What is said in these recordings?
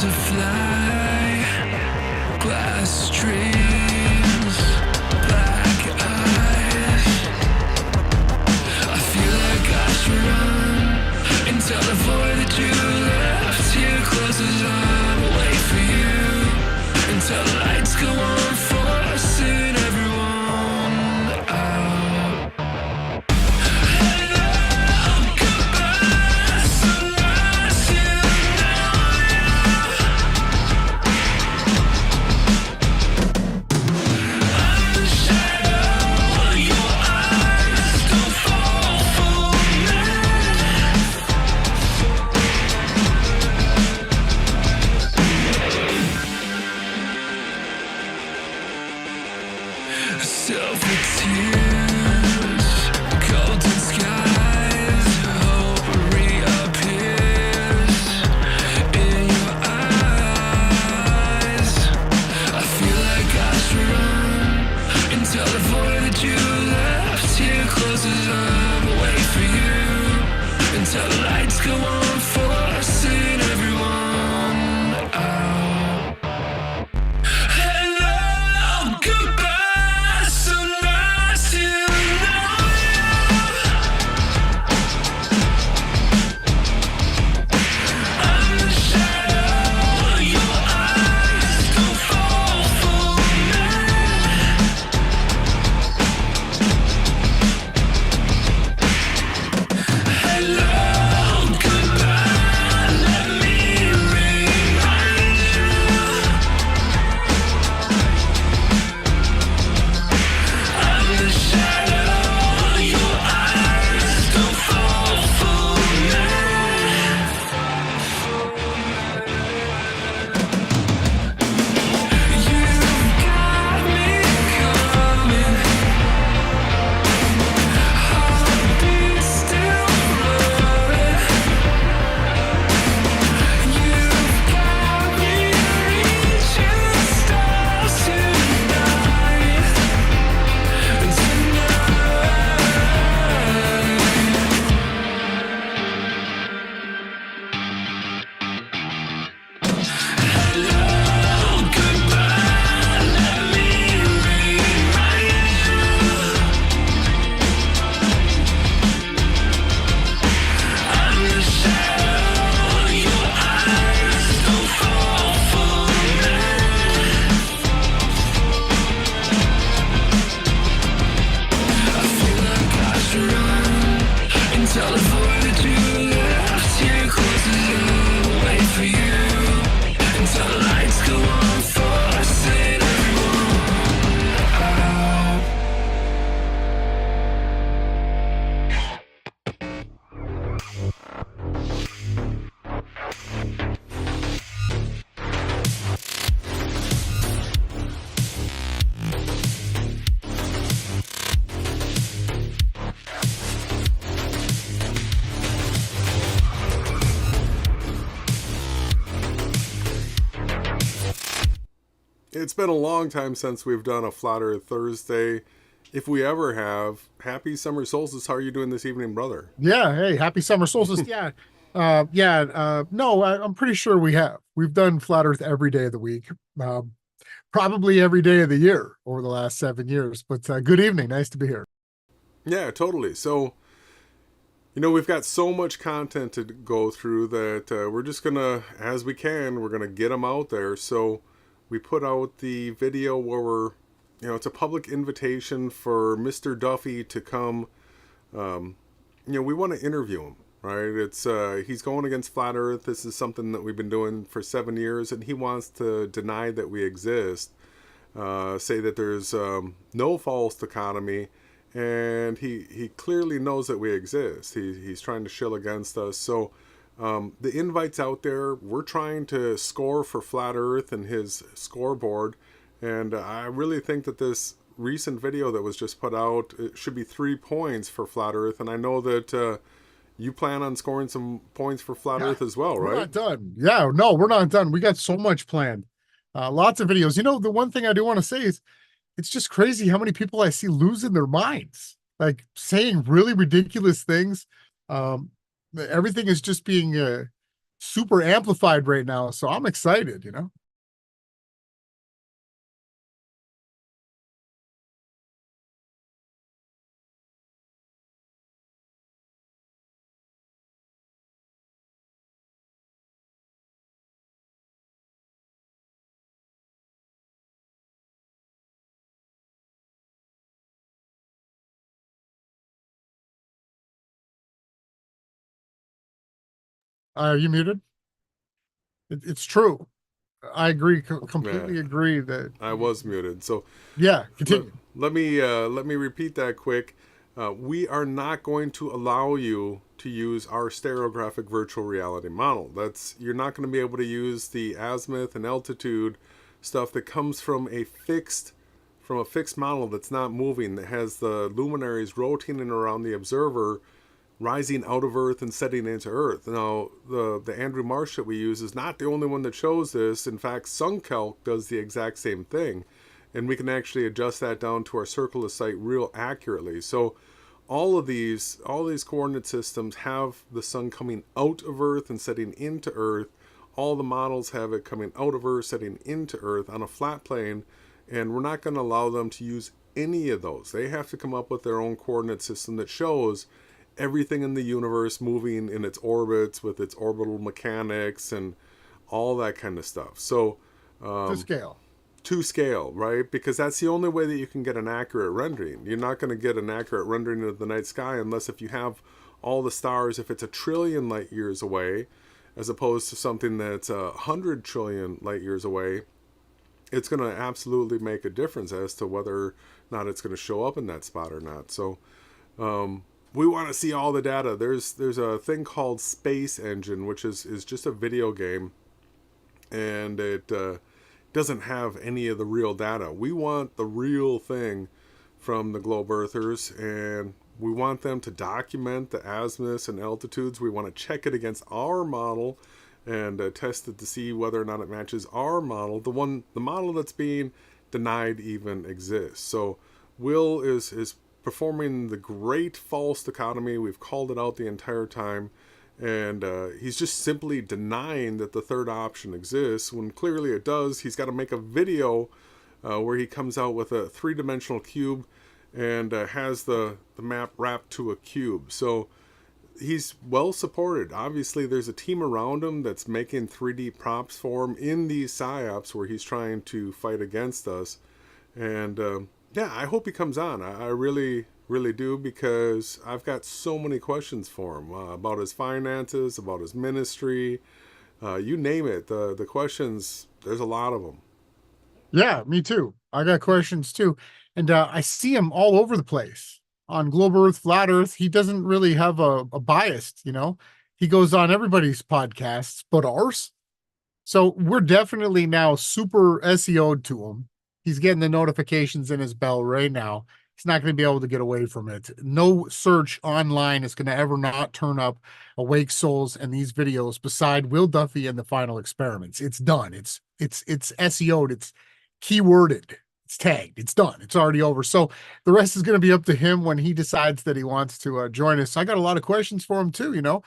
to fly, glass dreams, black eyes. I feel like I should run and tell the void that you left here closes up. Wait for you until the lights go on, forcing everyone out. Hello, goodbye, so nice to know you. I'm the shadow, your eyes don't fall for me. Silver tears, golden skies, hope reappears in your eyes. I feel like I should run until the void that you left here closes up. Wait for you until the lights go on, forcing everyone out. Hello, goodbye, so nice to know you. I'm the shadow, your eyes don't fall for me. Hello, goodbye, let me remind you. I'm the shadow, your eyes don't fall for me. You've got me coming, heartbeat still flowing. You've got me reaching stars tonight. Hello, goodbye, let me remind you. I'm the shadow, your eyes don't fall for me. I feel like I should run until the void that you left here closes up. Wait for you until the lights go on, forcing everyone out. It's been a long time since we've done a Flat Earth Thursday. If we ever have, happy summer solstice. How are you doing this evening, brother? Yeah. Hey, happy summer solstice. Yeah. No, I'm pretty sure we have. We've done Flat Earth every day of the week, probably every day of the year over the last 7 years. But good evening. Nice to be here. Yeah, totally. So, we've got so much content to go through that we're just going to, as we can, we're going to get them out there. So we put out the video where we're, it's a public invitation for Mr. Duffy to come. We want to interview him, right? It's he's going against Flat Earth. This is something that we've been doing for 7 years, and he wants to deny that we exist, say that there's no false economy, and he clearly knows that we exist. He's trying to shill against us. So the invite's out there. We're trying to score for Flat Earth and his scoreboard, and I really think that this recent video that was just put out, it should be 3 points for Flat Earth, and I know that you plan on scoring some points for Flat Earth as well, right? We're not done. Yeah, no, we're not done. We got so much planned. Lots of videos. The one thing I do want to say is it's just crazy how many people I see losing their minds, like saying really ridiculous things. Everything is just being super amplified right now. So I'm excited, you know? Are you muted? It's true. I agree, Yeah, completely agree that, I was muted. So yeah, let, continue. let me repeat that quick. We are not going to allow you to use our stereographic virtual reality model. That's You're not going to be able to use the azimuth and altitude stuff that comes from a fixed model that's not moving, that has the luminaries rotating around the observer, rising out of Earth and setting into Earth. Now, the Andrew Marsh that we use is not the only one that shows this. In fact, SunCalc does the exact same thing, and we can actually adjust that down to our circle of sight real accurately. So all these coordinate systems have the sun coming out of Earth and setting into Earth. All the models have it coming out of Earth, setting into Earth on a flat plane, and we're not going to allow them to use any of those. They have to come up with their own coordinate system that shows everything in the universe moving in its orbits with its orbital mechanics and all that kind of stuff. So To scale. to scale, right? Because that's the only way that you can get an accurate rendering. You're not going to get an accurate rendering of the night sky unless if you have all the stars, if it's 1 trillion light years away, as opposed to something that's 100 trillion light years away. It's going to absolutely make a difference as to whether or not it's going to show up in that spot or not. So we want to see all the data. There's a thing called Space Engine, which is just a video game, and it doesn't have any of the real data. We want the real thing from the globe earthers, and we want them to document the azimuths and altitudes. We want to check it against our model and test it to see whether or not it matches our model, the model that's being denied even exists. So Will is performing the great false dichotomy. We've called it out the entire time, and he's just simply denying that the third option exists when clearly it does. He's got to make a video where he comes out with a three-dimensional cube and has the map wrapped to a cube. So he's well supported. Obviously, there's a team around him that's making 3D props for him in these psyops where he's trying to fight against us. And yeah, I hope he comes on. I really, really do, because I've got so many questions for him about his finances, about his ministry, you name it. The questions, there's a lot of them. Yeah, me too. I got questions too. And I see him all over the place on Globe Earth, Flat Earth. He doesn't really have a bias, you know. He goes on everybody's podcasts, but ours. So we're definitely now super SEO'd to him. He's getting the notifications in his bell right now. He's not going to be able to get away from it. No search online is going to ever not turn up Awake Souls and these videos beside Will Duffy and the Final Experiments. It's done. It's SEO'd. It's keyworded. It's tagged. It's done. It's already over. So the rest is going to be up to him when he decides that he wants to join us. I got a lot of questions for him too. You know,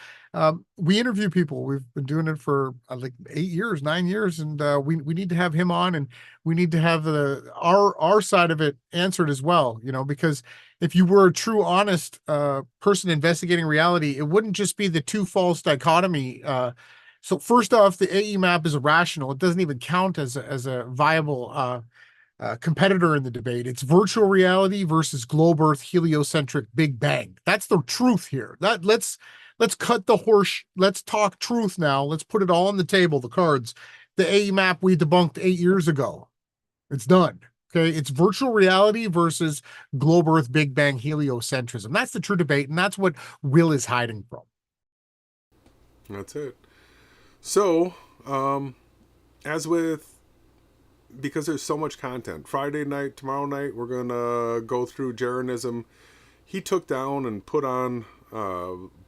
we interview people. We've been doing it for like 8 years, 9 years, and we need to have him on, and we need to have our side of it answered as well. You know, because if you were a true, honest person investigating reality, it wouldn't just be the two false dichotomy. So first off, the AE map is irrational. It doesn't even count as a viable competitor in the debate. It's virtual reality versus globe Earth heliocentric Big Bang. That's the truth here. Let's cut the horse. Let's talk truth now. Let's put it all on the table. The cards. The AE map we debunked 8 years ago. It's done. Okay, it's virtual reality versus globe Earth Big Bang heliocentrism. That's the true debate, and that's what Will is hiding from. That's it. So, because there's so much content, Friday night, tomorrow night, we're going to go through Jeranism. He took down and put on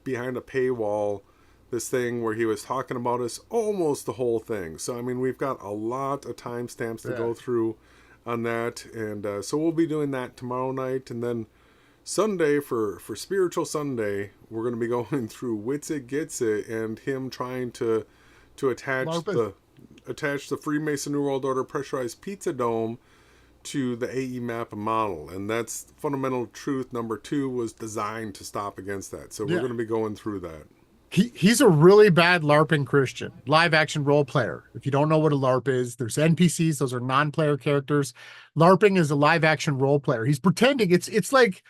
behind a paywall this thing where he was talking about us almost the whole thing. So, I mean, we've got a lot of timestamps to go through on that. And so we'll be doing that tomorrow night. And then Sunday, for Spiritual Sunday, we're going to be going through Wits It Gets It and him trying to attach LARPing. the Freemason New World Order pressurized pizza dome to the AE map model, and that's fundamental truth number 2 was designed to stop against that. So we're Yeah. going to be going through that. He's a really bad LARPing Christian, live action role player. If you don't know what a LARP is, there's NPCs, those are non-player characters. LARPing is a live action role player. He's pretending it's like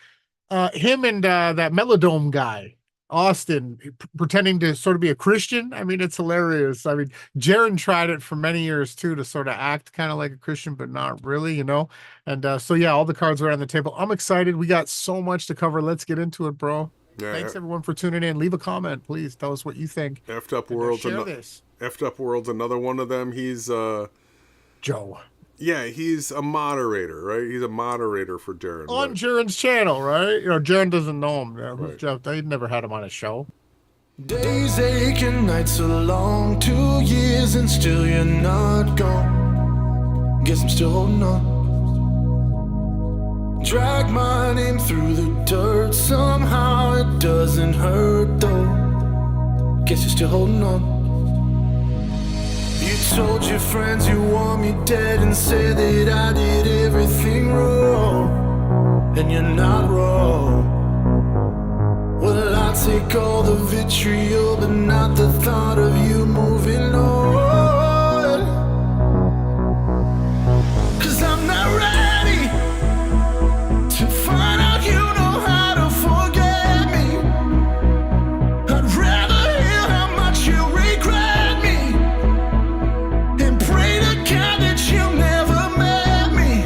him and that Melodome guy, Austin, pretending to sort of be a Christian. I mean, it's hilarious. I mean, Jaron tried it for many years too, to sort of act kind of like a Christian, but not really, you know? And so yeah, all the cards are on the table. I'm excited. We got so much to cover. Let's get into it, bro. Yeah, Thanks everyone for tuning in. Leave a comment, please. Tell us what you think. Effed Up And, World's share this. Effed Up World's another one of them. He's Joe. yeah, he's a moderator, right? He's a moderator for Jaron. On right? Jaron's channel, right? You know, Jaron doesn't know him. Yeah, who's Right. Jeff? They never had him on a show. Days ache and nights are long, 2 years and still you're not gone. Guess I'm still holding on. Drag my name through the dirt, somehow it doesn't hurt though. Guess you're still holding on. You told your friends you want me dead and said that I did everything wrong, and you're not wrong. Well, I take all the vitriol, but not the thought of you moving on. 'Cause I'm not ready to find out you know how to forget me. I'd rather hear how much you regret me and pray to God that you never met me,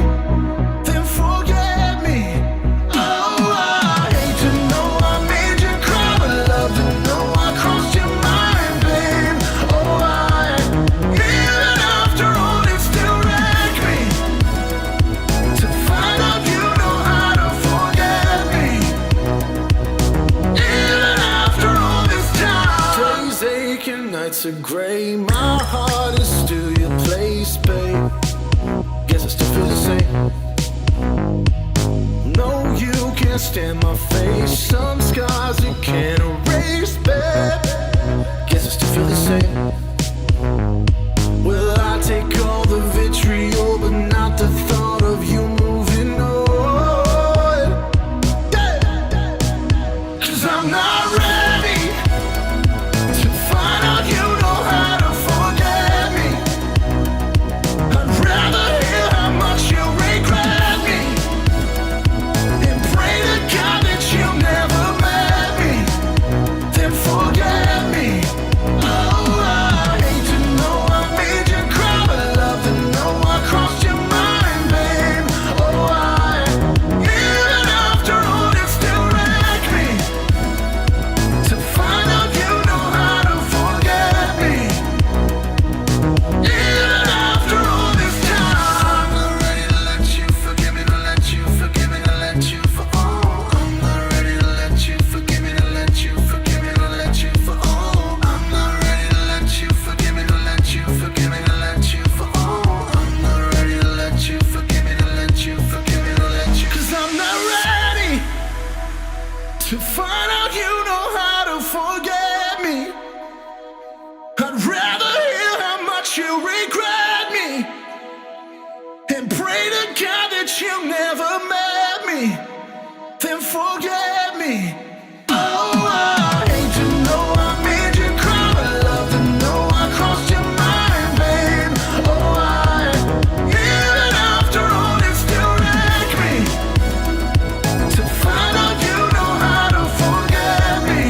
then forget me. Oh, I hate to know I made you cry, but love to know I crossed your mind, babe. Oh, even after all, it still wrecked me to find out you know how to forget me. Even after all this time, days ache and nights are gray. My heart is still your place, babe. Guess I still feel the same. No, you can't stand my face. Some scars you can't erase, babe. Guess I still feel the same. Well, I take all the vitriol, but not the thought of you moving on. Yeah. 'Cause I'm not ready to find out you know how to forget me. I'd rather hear how much you regret me and pray to God that you never met me, then forget me. Oh, I hate to know I made you cry, but love to know I crossed your mind, babe. Oh, even after all, it still wrecked me to find out you know how to forget me. Even after all this time, I'm not ready to let you forgive me, to let you forgive me, to let you for all. I'm not ready to let you forgive me, to let you forgive me, to let you for all. I'm not ready to let you forgive me, to let you forgive me, to let you for all. I'm not ready to let you forgive me, to let you forgive me, to let you. 'Cause I'm not ready to find out you know how to forget me. I'd rather hear how much you regret me and pray to God that you never met me, then forget me. Oh, I hate to know I made you cry, but love to know I crossed your mind, babe. Oh, even after all, it still wrecked me to find out you know how to forget me.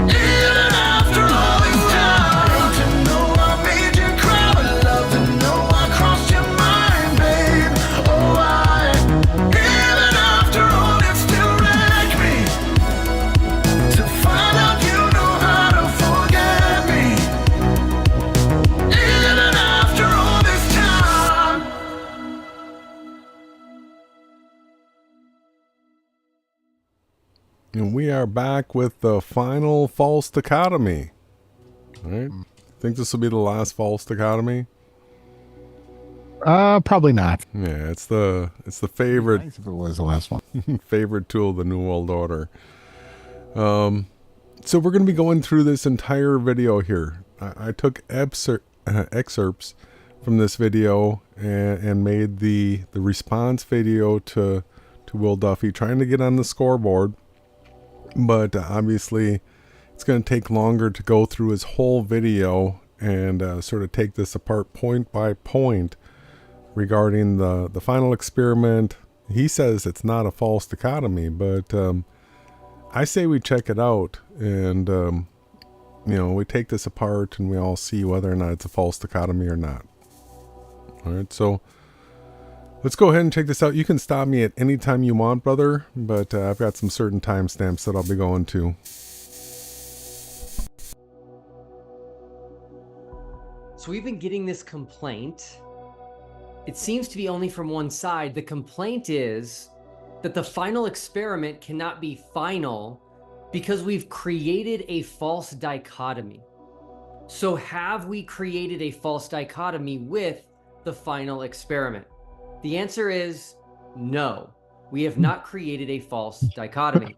Even after all this time, I hate to know I made you cry, but love to know I crossed your mind, babe. Oh, even after all, it still wrecked me to find out you know how to forget me. Even after all this time. And we are back with the final false dichotomy. All right. Think this will be the last false dichotomy? Probably not. Yeah, it's the favorite Nice if it was the last one. favorite tool of the New World Order. So we're going to be going through this entire video here. I took excerpts from this video and made the response video to Will Duffy, trying to get on the scoreboard. But obviously, it's going to take longer to go through his whole video and sort of take this apart point by point regarding the final experiment. He says it's not a false dichotomy, but I say we check it out and, we take this apart and we all see whether or not it's a false dichotomy or not. All right, so let's go ahead and check this out. You can stop me at any time you want, brother, but I've got some certain timestamps that I'll be going to. So we've been getting this complaint. It seems to be only from one side. The complaint is that the final experiment cannot be final because we've created a false dichotomy. So have we created a false dichotomy with the final experiment? The answer is no. We have not created a false dichotomy.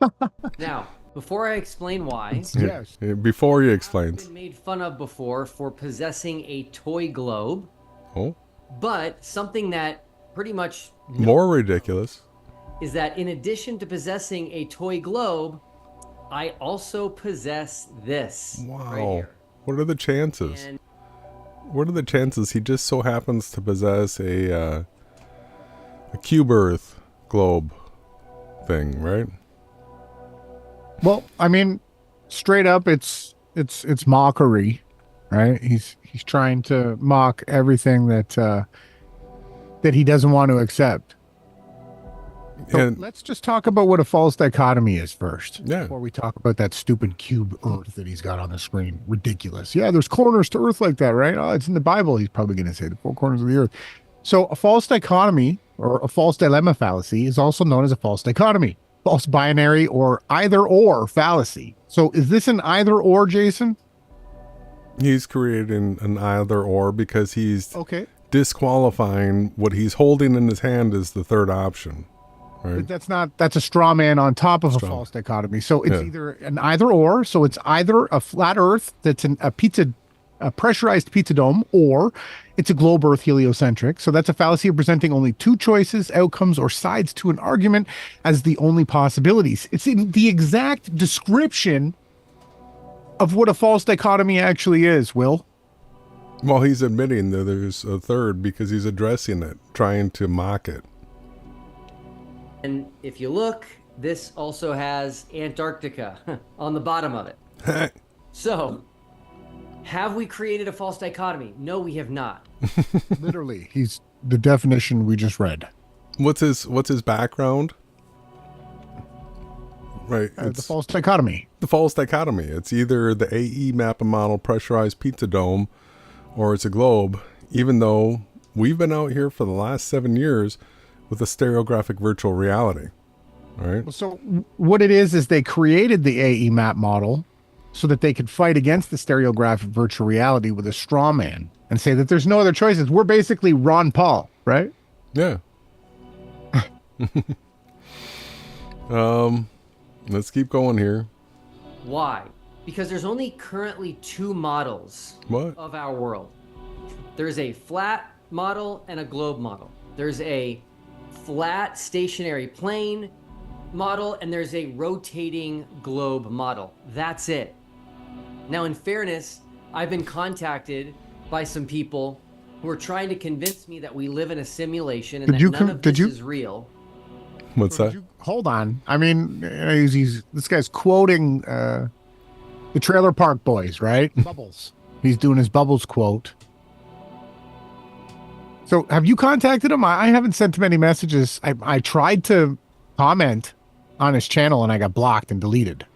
Now, before I explain why, Yes. Before you explain. I've been made fun of before for possessing a toy globe, Oh, but something that pretty much more ridiculous. is that in addition to possessing a toy globe, I also possess this right Wow. here. What are the chances? And What are the chances he just so happens to possess a cube Earth globe thing, right? Well, I mean, straight up, it's mockery, right? He's trying to mock everything that he doesn't want to accept. So And let's just talk about what a false dichotomy is first. Yeah. Before we talk about that stupid cube Earth that he's got on the screen. Ridiculous. Yeah, there's corners to Earth like that, right? Oh, it's in the Bible. He's probably going to say the four corners of the Earth. So a false dichotomy or a false dilemma fallacy is also known as a false dichotomy, false binary or either or fallacy. So is this an either or, Jason? he's creating an either or because he's Okay. disqualifying what he's holding in his hand as the third option, right? But that's a straw man on top of Straw. a false dichotomy. So it's Yeah. either an either or. So it's either a flat Earth that's a pressurized pizza dome, or it's a globe Earth heliocentric. So that's a fallacy of presenting only two choices, outcomes, or sides to an argument as the only possibilities. It's in the exact description of what a false dichotomy actually is, Will. Well, he's admitting that there's a third because he's addressing it, trying to mock it. And if you look, this also has Antarctica on the bottom of it. So, have we created a false dichotomy? No, we have not. Literally, he's the definition we just read. What's his background? Right, The it's false dichotomy. the false dichotomy. It's either the AE map model pressurized pizza dome or it's a globe, even though we've been out here for the last 7 years with a stereographic virtual reality. All right. So what it is they created the AE map model so that they could fight against the stereographic virtual reality with a straw man and say that there's no other choices. We're basically Ron Paul, right? Yeah. Let's keep going here. Why? Because there's only currently two models What? of our world. There's a flat model and a globe model. There's a flat stationary plane model and there's a rotating globe model. That's it. Now, in fairness, I've been contacted by some people who are trying to convince me that we live in a simulation and Did you that none com- of did this you- is real. What's that? Hold on. I mean, this guy's quoting the Trailer Park Boys, right? Bubbles. He's doing his Bubbles quote. So have you contacted him? I haven't sent him any messages. I tried to comment on his channel and I got blocked and deleted,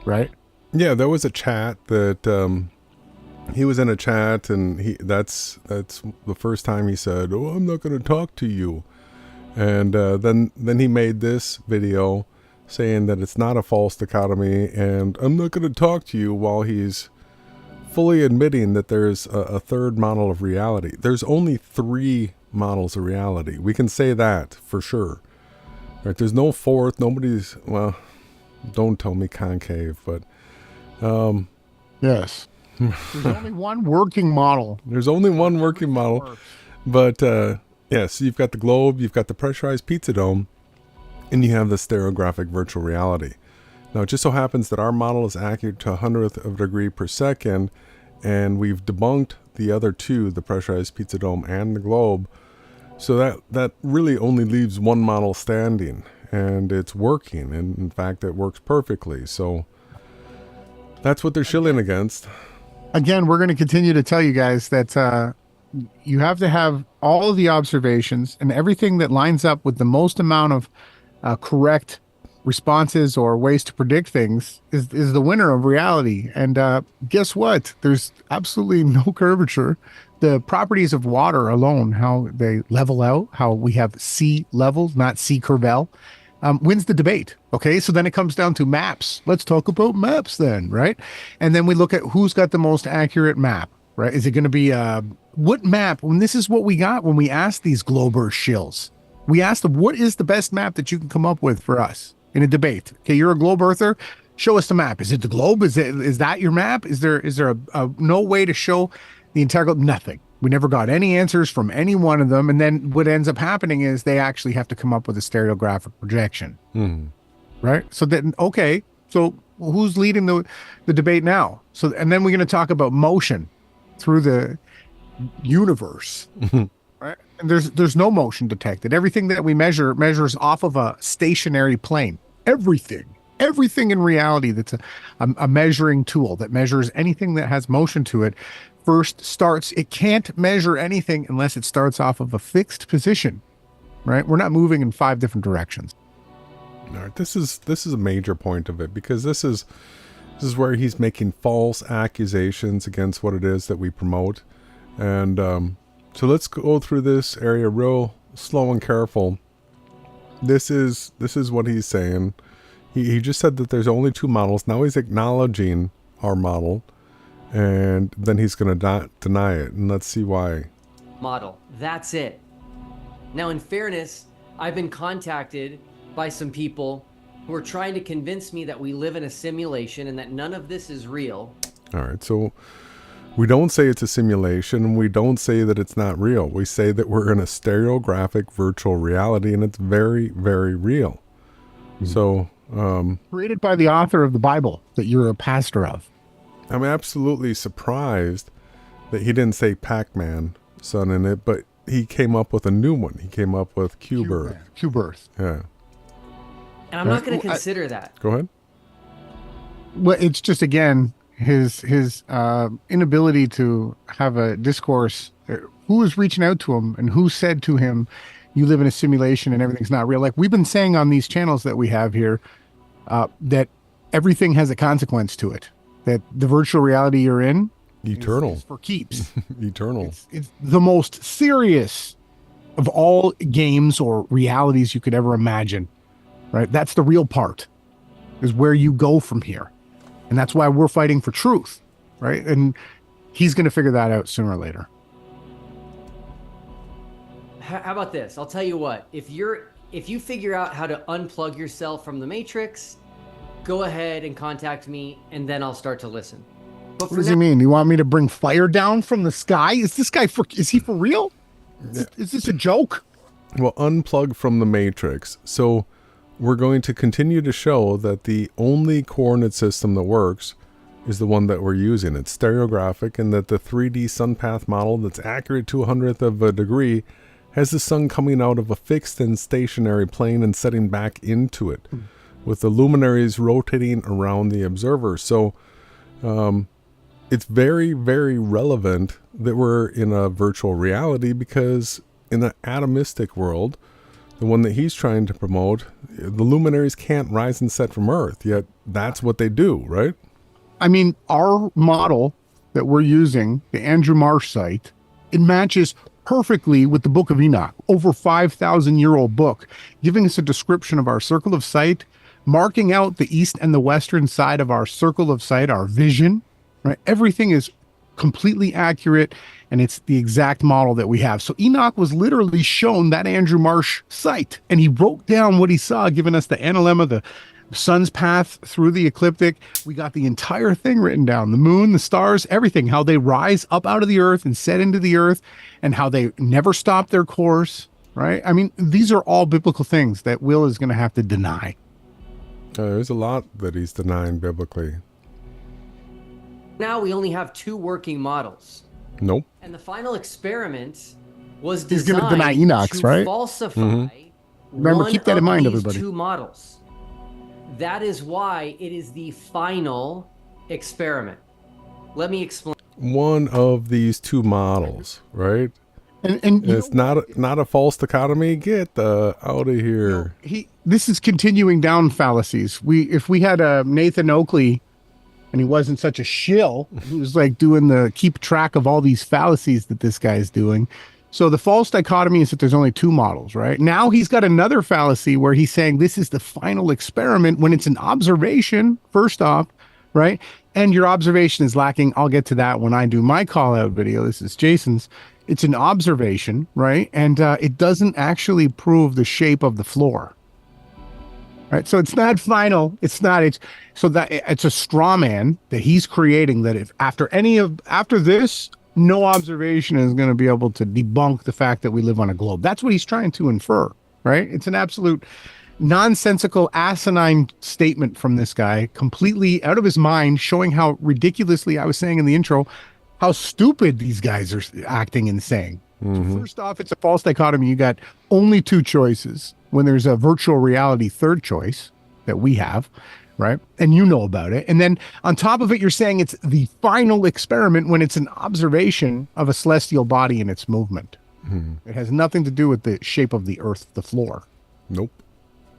right? Yeah, there was a chat that he was in a chat, and that's the first time he said, "Oh, I'm not going to talk to you." And then he made this video saying that it's not a false dichotomy, and I'm not going to talk to you, while he's fully admitting that there's a third model of reality. There's only 3 models of reality. We can say that for sure. Right? There's no fourth. Nobody's, well, don't tell me concave, but Yes. There's only one working model. there's only one working model. But yeah, so you've got the globe, you've got the pressurized pizza dome, and you have the stereographic virtual reality. Now, it just so happens that our model is accurate to 100th of a degree per second, and we've debunked the other two, the pressurized pizza dome and the globe. So that really only leaves one model standing, and it's working. And in fact, it works perfectly. So that's what they're shilling against. Again, we're going to continue to tell you guys that you have to have all of the observations and everything that lines up with the most amount of correct responses or ways to predict things is the winner of reality. And guess what? There's absolutely no curvature. The properties of water alone, how they level out, how we have sea level, not sea curvel, wins the debate. Okay, so then it comes down to maps. Let's talk about maps then, right? And then we look at who's got the most accurate map, right? Is it going to be what map? When this is what we got when we asked these Glober shills. We asked them, what is the best map that you can come up with for us in a debate? Okay, you're a globe earther. Show us the map. Is it the globe? Is that your map? Is there a no way to show the entire globe? Nothing. We never got any answers from any one of them. And then what ends up happening is they actually have to come up with a stereographic projection. Right? So then, okay, so who's leading the debate now? So, and then we're going to talk about motion through the universe. Right? And there's no motion detected. Everything that we measures off of a stationary plane. Everything in reality that's a measuring tool that measures anything that has motion to it first starts. It can't measure anything unless it starts off of a fixed position, right? We're not moving in 5 different directions. All right, this is a major point of it, because this is where he's making false accusations against what it is that we promote. And so let's go through this area real slow and careful. This is what he's saying. He just said that there's only 2 models. Now he's acknowledging our model, and then he's going to deny it. And let's see why. Model. That's it. Now, in fairness, I've been contacted by some people who are trying to convince me that we live in a simulation and that none of this is real. All right, so we don't say it's a simulation, and we don't say that it's not real. We say that we're in a stereographic virtual reality, and it's very, very real. So Created by the author of the Bible that you're a pastor of. I'm absolutely surprised that he didn't say Pac-Man son in it, but he came up with a new one. He came up with Q-Birth. Q-Birth. Yeah. And I'm not going to consider that. Go ahead. Well, it's just, again, his inability to have a discourse. Who is reaching out to him and who said to him, you live in a simulation and everything's not real? Like we've been saying on these channels that we have here, that everything has a consequence to it. That the virtual reality you're in Eternal. is for keeps. Eternal. It's the most serious of all games or realities you could ever imagine, right? That's the real part, is where you go from here. And that's why we're fighting for truth, right? And he's going to figure that out sooner or later. How about this? I'll tell you what. If you figure out how to unplug yourself from the Matrix, go ahead and contact me, and then I'll start to listen. But What does he mean? You want me to bring fire down from the sky? Is he for real? Is this a joke? Well, unplug from the Matrix. So we're going to continue to show that the only coordinate system that works is the one that we're using. It's stereographic, and that the 3D sun path model that's accurate to 100th of a degree has the sun coming out of a fixed and stationary plane and setting back into it, with the luminaries rotating around the observer. So it's very, very relevant that we're in a virtual reality, because in the atomistic world, the one that he's trying to promote, the luminaries can't rise and set from Earth, yet that's what they do, right? I mean, our model that we're using, the Andrew Marsh site, it matches perfectly with the Book of Enoch, over 5,000-year-old book, giving us a description of our circle of sight, marking out the east and the western side of our circle of sight, our vision, right? Everything is completely accurate, and it's the exact model that we have. So Enoch was literally shown that Andrew Marsh site, and he wrote down what he saw, giving us the analemma, the sun's path through the ecliptic. We got the entire thing written down, the moon, the stars, everything, how they rise up out of the earth and set into the earth, and how they never stop their course, right? I mean, these are all biblical things that Will is going to have to deny. There's a lot that he's denying biblically. Now we only have 2 working models. Nope. And the final experiment was He's gonna designed deny Enoch's, to right? falsify Remember, one keep that in of mind, these everybody. 2 models. That is why it is the final experiment. Let me explain. One of these 2 models, right? And It's not a false dichotomy. Get out of here. This is continuing down fallacies. If we had Nathan Oakley, and he wasn't such a shill, who was like doing the keep track of all these fallacies that this guy's doing. So the false dichotomy is that there's only 2 models, right? Now he's got another fallacy where he's saying this is the final experiment when it's an observation, first off, right? And your observation is lacking. I'll get to that when I do my call out video. This is Jason's. It's an observation, right? And it doesn't actually prove the shape of the floor. Right. So it's not final. It's a straw man that he's creating, that if after this, no observation is going to be able to debunk the fact that we live on a globe. That's what he's trying to infer. Right. It's an absolute nonsensical, asinine statement from this guy, completely out of his mind, showing how ridiculously, I was saying in the intro, how stupid these guys are acting and saying. So first off, it's a false dichotomy. You got only 2 choices when there's a virtual reality third choice that we have, right? And you know about it. And then on top of it, you're saying it's the final experiment when it's an observation of a celestial body and its movement. It has nothing to do with the shape of the earth, the floor. Nope.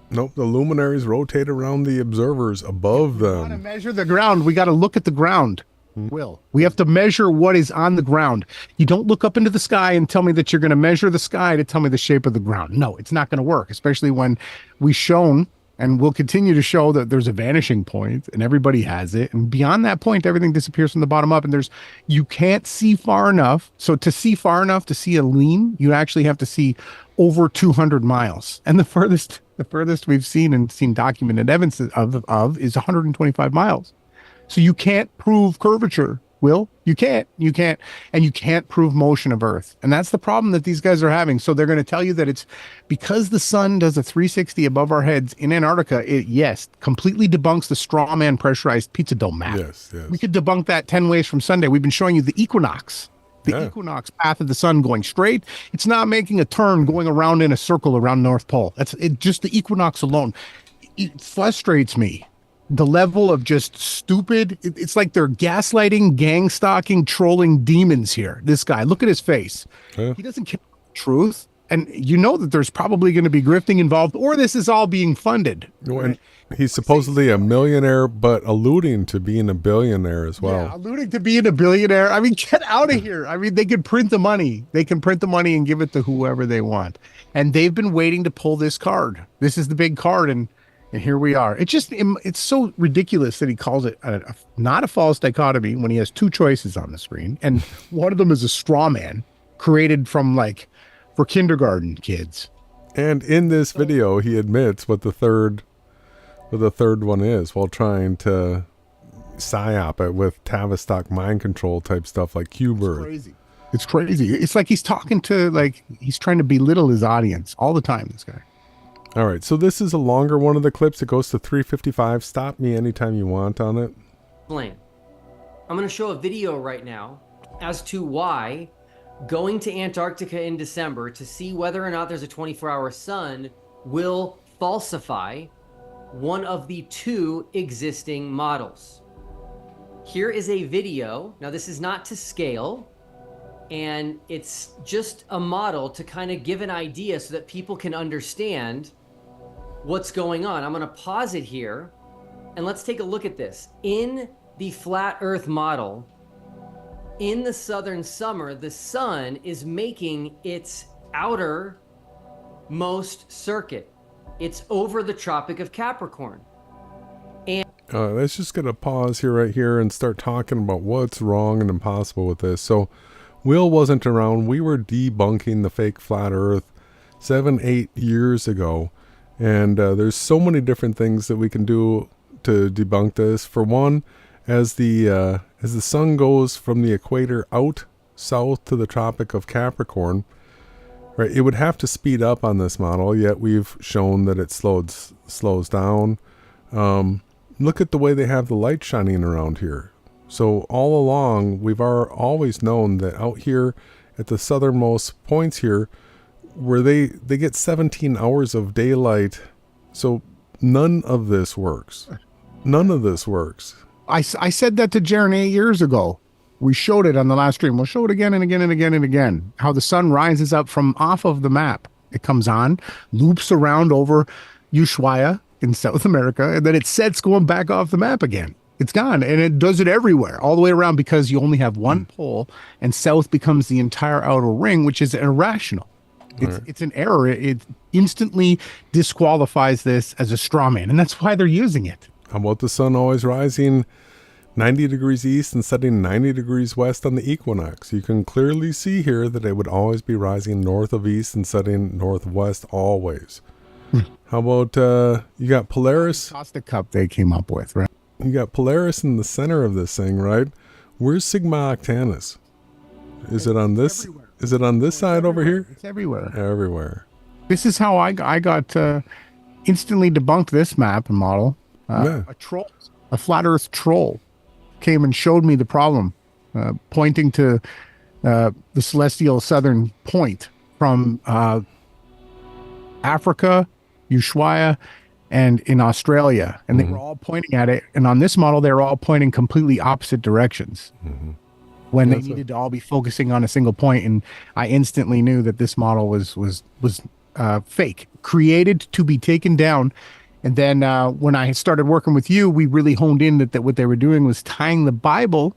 The luminaries rotate around the observers above We want to them. measure the ground. We got to look at the ground. Will, we have to measure what is on the ground. You don't look up into the sky and tell me that you're going to measure the sky to tell me the shape of the ground. No, it's not going to work, especially when we've shown and we'll continue to show that there's a vanishing point and everybody has it. And beyond that point, everything disappears from the bottom up, and you can't see far enough. So to see far enough to see a lean, you actually have to see over 200 miles. And the furthest we've seen and seen documented evidence of is 125 miles. So you can't prove curvature, Will. You can't. And you can't prove motion of Earth. And that's the problem that these guys are having. So they're going to tell you that it's because the sun does a 360 above our heads in Antarctica. It, yes, completely debunks the straw man pressurized pizza dome map. Yes. We could debunk that 10 ways from Sunday. We've been showing you the equinox. Equinox path of the sun going straight. It's not making a turn going around in a circle around North Pole. That's it. Just the equinox alone. It frustrates me. The level of just stupid, it's like they're gaslighting, gang stalking, trolling demons here. This guy, look at his face. Yeah. He doesn't care about the truth. And you know that there's probably going to be grifting involved, or this is all being funded. And he's supposedly a millionaire, but alluding to being a billionaire as well. Yeah, alluding to being a billionaire. I mean, get out of here. I mean, they can print the money. They can print the money and give it to whoever they want. And they've been waiting to pull this card. This is the big card, and here we are. It's so ridiculous that he calls it not a false dichotomy when he has 2 choices on the screen, and one of them is a straw man created from for kindergarten kids. And in this video, he admits what the third one is, while trying to psyop it with Tavistock mind control type stuff like Q-Bird. It's crazy. It's like he's talking to he's trying to belittle his audience all the time. This guy. All right, so this is a longer one of the clips. It goes to 3:55. Stop me anytime you want on it. I'm going to show a video right now as to why going to Antarctica in December to see whether or not there's a 24-hour sun will falsify one of the 2 existing models. Here is a video. Now, this is not to scale, and it's just a model to kind of give an idea so that people can understand what's going on. I'm going to pause it here, and let's take a look at this. In the flat Earth model, in the southern summer, the sun is making its outermost circuit. It's over the Tropic of Capricorn. Let's just get a pause here, right here, and start talking about what's wrong and impossible with this. So, Will wasn't around. We were debunking the fake flat Earth 7-8 years ago, and there's so many different things that we can do to debunk this. For one, as the sun goes from the equator out south to the Tropic of Capricorn, right, it would have to speed up on this model. Yet we've shown that it slows down. Look at the way they have the light shining around here. So all along, we've always known that out here at the southernmost points here, where they get 17 hours of daylight. So none of this works. None of this works. I said that to Jaren 8 years ago. We showed it on the last stream. We'll show it again and again and again and again. How the sun rises up from off of the map. It comes on, loops around over Ushuaia in South America, and then it sets going back off the map again. It's gone, and it does it everywhere, all the way around, because you only have one pole, and south becomes the entire outer ring, which is irrational. It's an error. It instantly disqualifies this as a straw man, and that's why they're using it. How about the sun always rising 90 degrees east and setting 90 degrees west on the equinox? You can clearly see here that it would always be rising north of east and setting northwest always. How about you got Polaris? Costa Cup they came up with, right? You got Polaris in the center of this thing, right? Where's Sigma Octantis? Is it on this? Everywhere. Is it on this side over here? It's everywhere. Everywhere. This is how I got instantly debunked this map and model. Yeah. A flat Earth troll came and showed me the problem, pointing to the celestial southern point from Africa, Ushuaia, and in Australia, and they were all pointing at it. And on this model, they were all pointing completely opposite directions when they needed to all be focusing on a single point. And I instantly knew that this model was fake, created to be taken down. And then when I started working with you, we really honed in that what they were doing was tying the Bible,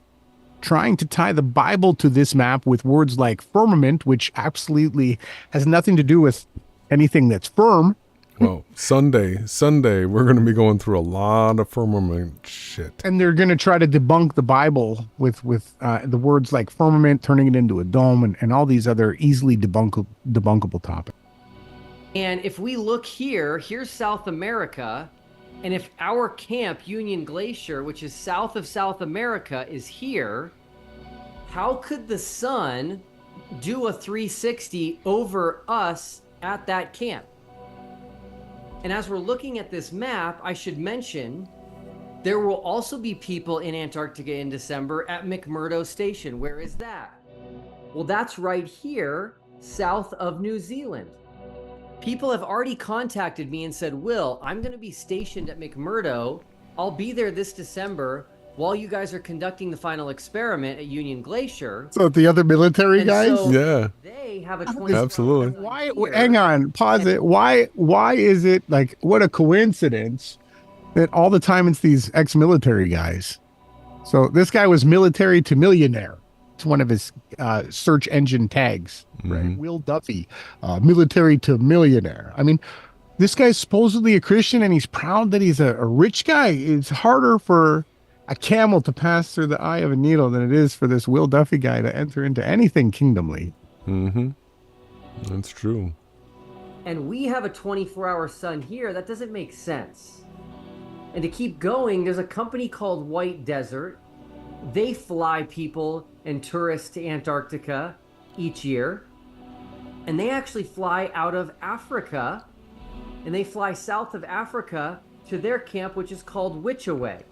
trying to tie the Bible to this map with words like firmament, which absolutely has nothing to do with anything that's firm. Well, Sunday, we're going to be going through a lot of firmament shit. And they're going to try to debunk the Bible with the words like firmament, turning it into a dome, and all these other easily debunkable topics. And if we look here, here's South America. And if our camp, Union Glacier, which is south of South America, is here, how could the sun do a 360 over us at that camp? And as we're looking at this map, I should mention there will also be people in Antarctica in December at McMurdo Station. Where is that? Well, that's right here, south of New Zealand. People have already contacted me and said, Will, I'm going to be stationed at McMurdo. I'll be there this December while you guys are conducting the final experiment at Union Glacier. So the other military And guys? so Yeah. they have a 24 Absolutely. Why? Hang on, pause it. Why is it like, what a coincidence that all the time it's these ex-military guys? So this guy was military to millionaire. It's one of his search engine tags, right? Will Duffy, military to millionaire. I mean, this guy's supposedly a Christian and he's proud that he's a rich guy. It's harder for a camel to pass through the eye of a needle than it is for this Will Duffy guy to enter into anything kingdomly. That's true. And we have a 24-hour sun here. That doesn't make sense. And to keep going, there's a company called White Desert. They fly people and tourists to Antarctica each year. And they actually fly out of Africa. And they fly south of Africa to their camp, which is called Witchaway.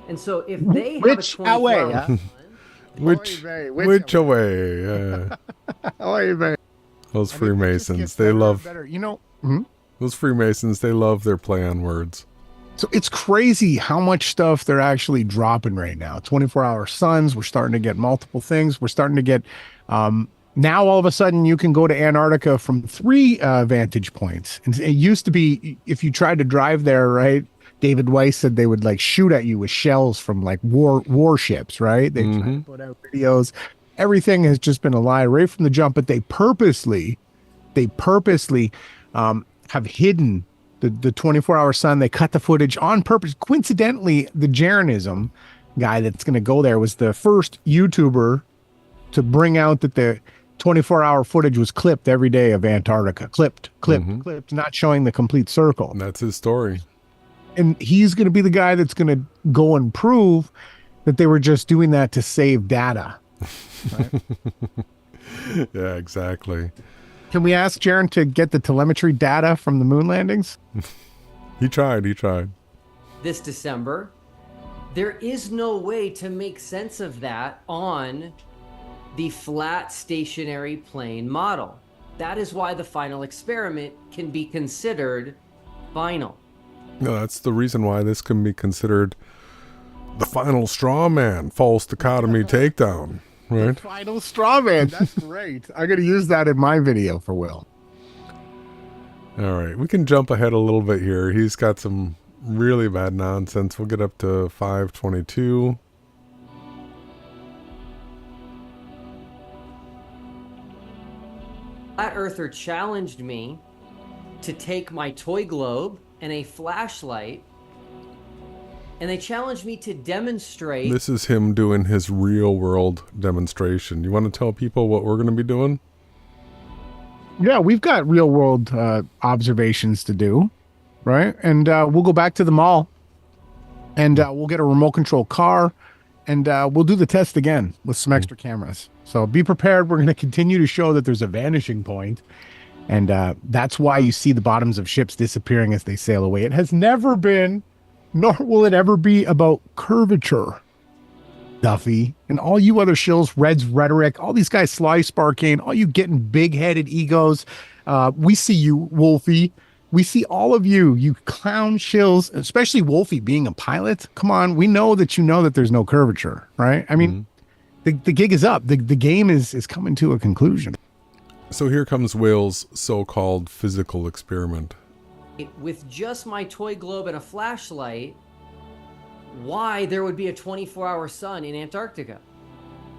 And so if they have a 24-hour sun, Which away? Those Freemasons, they love better. You know, those Freemasons. They love their play on words. so it's crazy how much stuff they're actually dropping right now. 24-hour suns. We're starting to get multiple things. We're starting to get now all of a sudden you can go to Antarctica from 3 vantage points. And it used to be if you tried to drive there, right? David Weiss said they would like shoot at you with shells from like warships, right? They try to put out videos. Everything has just been a lie right from the jump, but they purposely have hidden the 24-hour sun. They cut the footage on purpose. Coincidentally, the Jeranism guy that's going to go there was the first YouTuber to bring out that the 24-hour footage was clipped every day of Antarctica. Clipped, not showing the complete circle. And that's his story. And he's going to be the guy that's going to go and prove that they were just doing that to save data. Right? Yeah, exactly. Can we ask Jaron to get the telemetry data from the moon landings? He tried. This December, there is no way to make sense of that on the flat stationary plane model. That is why the final experiment can be considered final. No, that's the reason why this can be considered the final straw man false dichotomy takedown, right? Final straw man. That's great. I'm going to use that in my video for Will. All right, we can jump ahead a little bit here. He's got some really bad nonsense. We'll get up to 522. Flat Earther challenged me to take my toy globe and a flashlight, and they challenged me to demonstrate. This is him doing his real world demonstration. You want to tell people what we're going to be doing? Yeah, we've got real world observations to do, right? And we'll go back to the mall, and we'll get a remote control car, and we'll do the test again with some extra cameras. So be prepared. We're going to continue to show that there's a vanishing point, and that's why you see the bottoms of ships disappearing as they sail away. It has never been, nor will it ever be, about curvature. Duffy and all you other shills, Red's Rhetoric, all these guys, Sly Sparkane, all you getting big-headed egos. We see you, Wolfie. We see all of you, you clown shills, especially Wolfie being a pilot. Come on, we know that you know that there's no curvature, right? I mean, the gig is up. The game is coming to a conclusion. So here comes Will's so-called physical experiment. With just my toy globe and a flashlight, why there would be a 24-hour sun in Antarctica.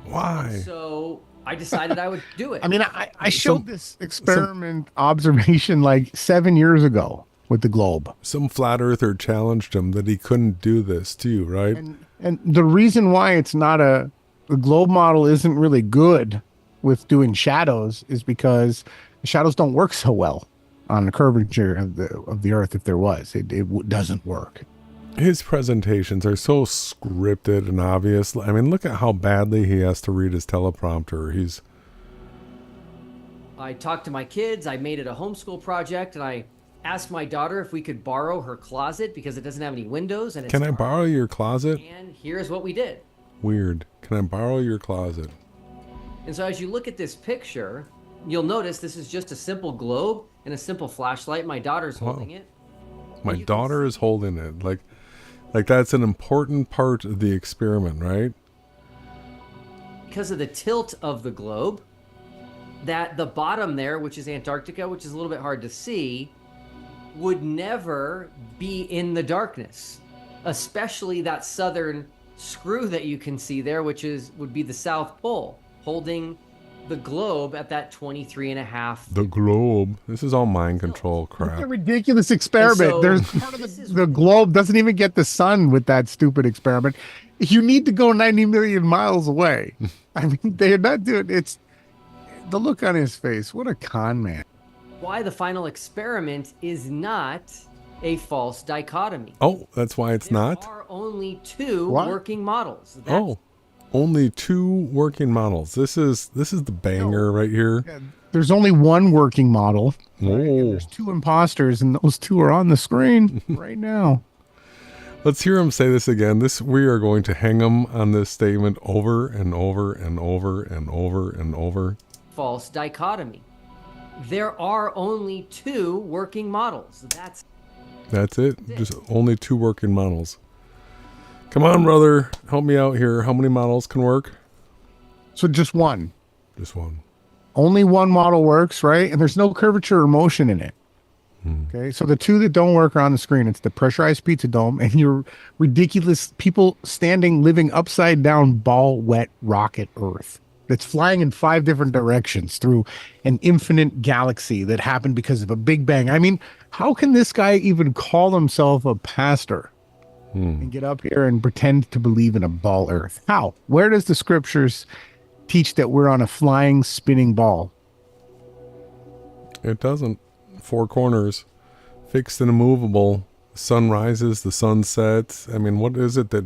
Why? So I decided I would do it. I mean, I showed this experiment observation like 7 years ago with the globe. Some flat earther challenged him that he couldn't do this too, right? And the reason why it's not the globe model isn't really good with doing shadows is because the shadows don't work so well on the curvature of the Earth. If there was, it doesn't work. His presentations are so scripted and obvious. I mean, look at how badly he has to read his teleprompter. I talked to my kids. I made it a homeschool project, and I asked my daughter if we could borrow her closet because it doesn't have any windows. And Can I borrow your closet? And here's what we did. Weird. Can I borrow your closet? And so as you look at this picture, you'll notice this is just a simple globe and a simple flashlight. My daughter's holding it. My daughter is holding it. Like that's an important part of the experiment, right? Because of the tilt of the globe, that the bottom there, which is Antarctica, which is a little bit hard to see, would never be in the darkness, especially that southern screw that you can see there, which would be the South Pole, holding the globe at that 23.5. The globe. This is all mind control crap. It's a ridiculous experiment. So, There's part of the globe doesn't even get the sun with that stupid experiment. You need to go 90 million miles away. I mean, they're not doing it's the look on his face. What a con man. Why the final experiment is not a false dichotomy. Oh, that's why it's not? There are only two What? working models. Only two working models. This is the banger right here. There's only one working model. Oh. And there's two imposters, and those two are on the screen right now. Let's hear him say this again. We are going to hang him on this statement over and over and over and over and over. False dichotomy. There are only two working models. That's it. Just only two working models. Come on, brother. Help me out here. How many models can work? So just one. Just one. Only one model works, right? And there's no curvature or motion in it. Okay, so the two that don't work are on the screen. It's the pressurized pizza dome and your ridiculous people living upside down ball wet rocket Earth. that's flying in 5 different directions through an infinite galaxy that happened because of a big bang. I mean, how can this guy even call himself a pastor and get up here and pretend to believe in a ball earth? How? Where does the scriptures teach that we're on a flying, spinning ball? It doesn't. 4 corners, fixed and immovable. The sun rises, the sun sets. I mean, what is it that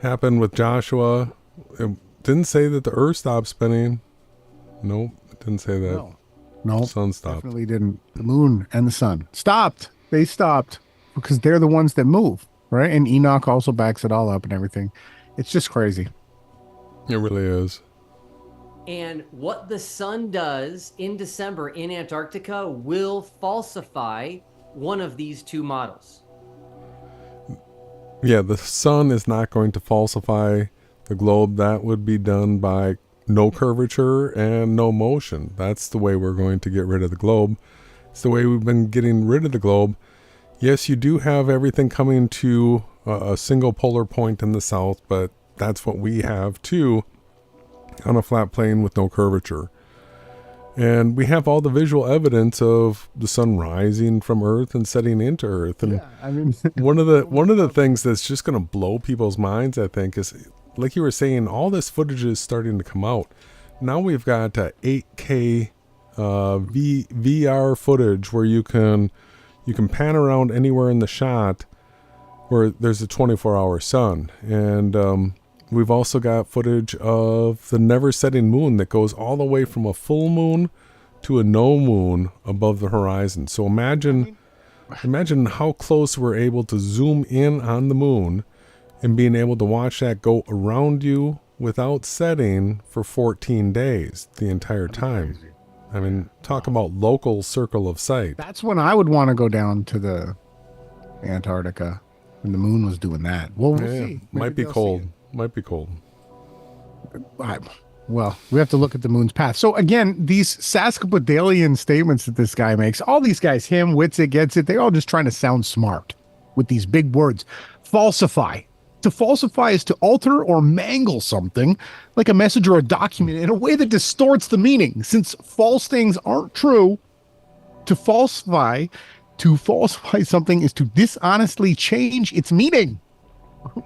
happened with Joshua? It didn't say that the earth stopped spinning. Nope, it didn't say that. No, The sun stopped. definitely didn't. The moon and the sun stopped. They stopped because they're the ones that move, right? And Enoch also backs it all up and everything. It's just crazy. It really is. And what the sun does in December in Antarctica will falsify one of these 2 models. Yeah, the sun is not going to falsify the globe. That would be done by no curvature and no motion. That's the way we're going to get rid of the globe. It's the way we've been getting rid of the globe. Yes, you do have everything coming to a single polar point in the south, but that's what we have too, on a flat plane with no curvature. And we have all the visual evidence of the sun rising from Earth and setting into Earth. And I mean, one of the things that's just going to blow people's minds, I think, is, like you were saying, all this footage is starting to come out. Now we've got 8K VR footage where you can pan around anywhere in the shot where there's a 24-hour sun. And we've also got footage of the never setting moon that goes all the way from a full moon to a no moon above the horizon. So imagine how close we're able to zoom in on the moon and being able to watch that go around you without setting for 14 days the entire time. I mean, talk about local circle of sight. that's when I would want to go down to the Antarctica when the moon was doing that. Well, we'll Yeah, see. might Maybe be they'll cold. see Might be cold. Well, we have to look at the moon's path. So again, these Saskapodalian statements that this guy makes, all these guys, him, Witsit, gets it, they're all just trying to sound smart with these big words. Falsify. To falsify is to alter or mangle something, like a message or a document, in a way that distorts the meaning. Since false things aren't true, to falsify something is to dishonestly change its meaning.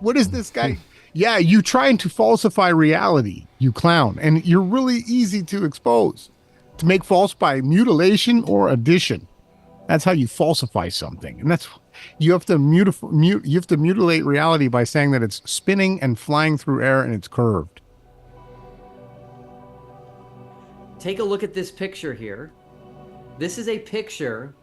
What is this guy? Yeah, you trying to falsify reality, you clown. And you're really easy to expose. To make false by mutilation or addition. That's how you falsify something. And that's you have to mutilate reality by saying that it's spinning and flying through air and it's curved. Take a look at this picture here. This is a picture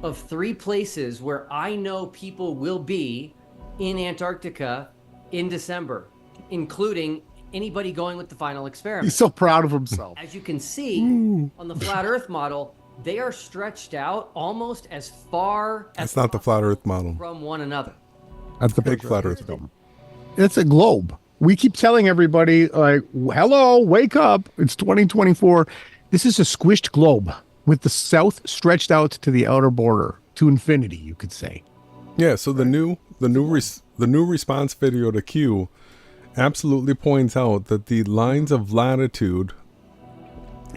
of 3 places where I know people will be in Antarctica in December, including anybody going with the final experiment. He's so proud of himself. As you can see on the flat Earth model, they are stretched out almost as far as That's not the flat Earth model. from one another. That's the Big picture. flat Earth film. It's a globe. We keep telling everybody, like, hello, wake up. It's 2024. This is a squished globe with the south stretched out to the outer border, to infinity, you could say. Yeah, so the new response video to Q absolutely points out that the lines of latitude,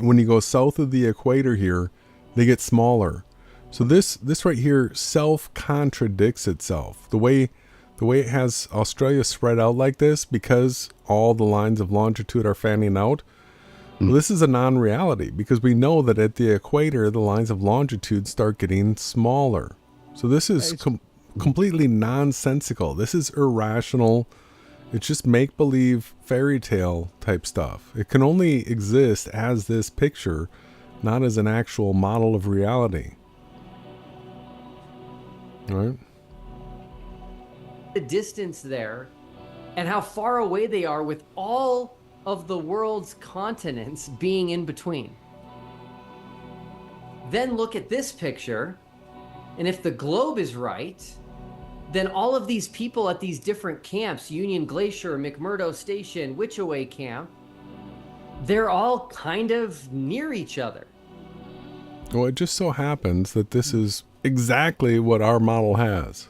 when you go south of the equator here, they get smaller. So this right here self-contradicts itself. The way it has Australia spread out like this, because all the lines of longitude are fanning out, well, this is a non-reality, because we know that at the equator, the lines of longitude start getting smaller. So this is completely nonsensical. This is irrational. It's just make-believe fairy tale type stuff. It can only exist as this picture, not as an actual model of reality. All right? The distance there and how far away they are, with all of the world's continents being in between. Then look at this picture, and if the globe is right, then all of these people at these different camps, Union Glacier, McMurdo Station, Witchaway Camp, they're all kind of near each other. Well, it just so happens that this is exactly what our model has.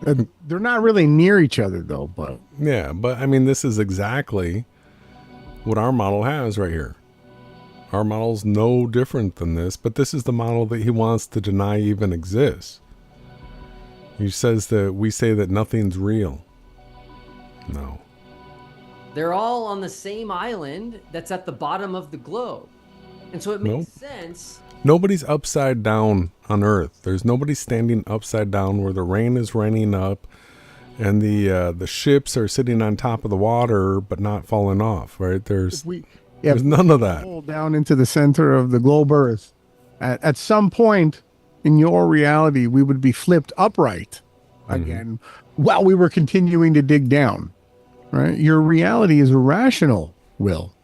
They're not really near each other, though, but Yeah, but I mean, this is exactly what our model has right here. Our model's no different than this, but this is the model that he wants to deny even exists. He says that we say that nothing's real. No. They're all on the same island that's at the bottom of the globe. And so it makes sense. Nobody's upside down on Earth. There's nobody standing upside down where the rain is raining up and the ships are sitting on top of the water but not falling off, right? There's none of that. Pull down into the center of the globe Earth. At some point in your reality, we would be flipped upright again while we were continuing to dig down, right? Your reality is irrational, Will.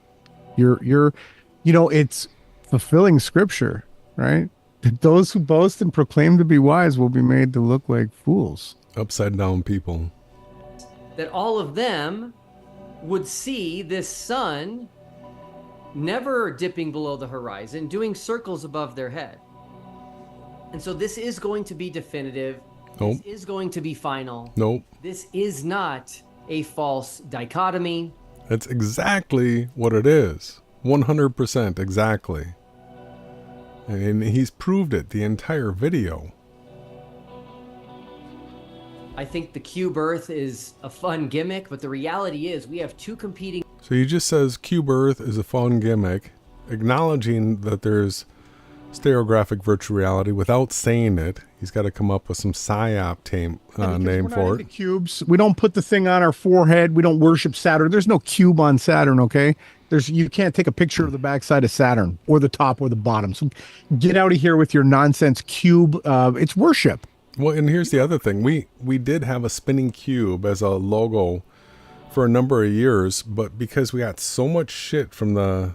It's fulfilling scripture, right? That those who boast and proclaim to be wise will be made to look like fools. Upside down people. That all of them would see this sun never dipping below the horizon, doing circles above their head. And so this is going to be definitive. Nope. This is going to be final. Nope. This is not a false dichotomy. That's exactly what it is. 100% exactly. And he's proved it the entire video. I think the cube Earth is a fun gimmick, but the reality is we have two competing. So he just says cube Earth is a fun gimmick, acknowledging that there's stereographic virtual reality without saying it. He's got to come up with some psyop name for it. Cubes. We don't put the thing on our forehead. We don't worship Saturn. There's no cube on Saturn, okay? You can't take a picture of the backside of Saturn or the top or the bottom. So get out of here with your nonsense cube. It's worship. Well, and here's the other thing. We did have a spinning cube as a logo for a number of years, but because we got so much shit from the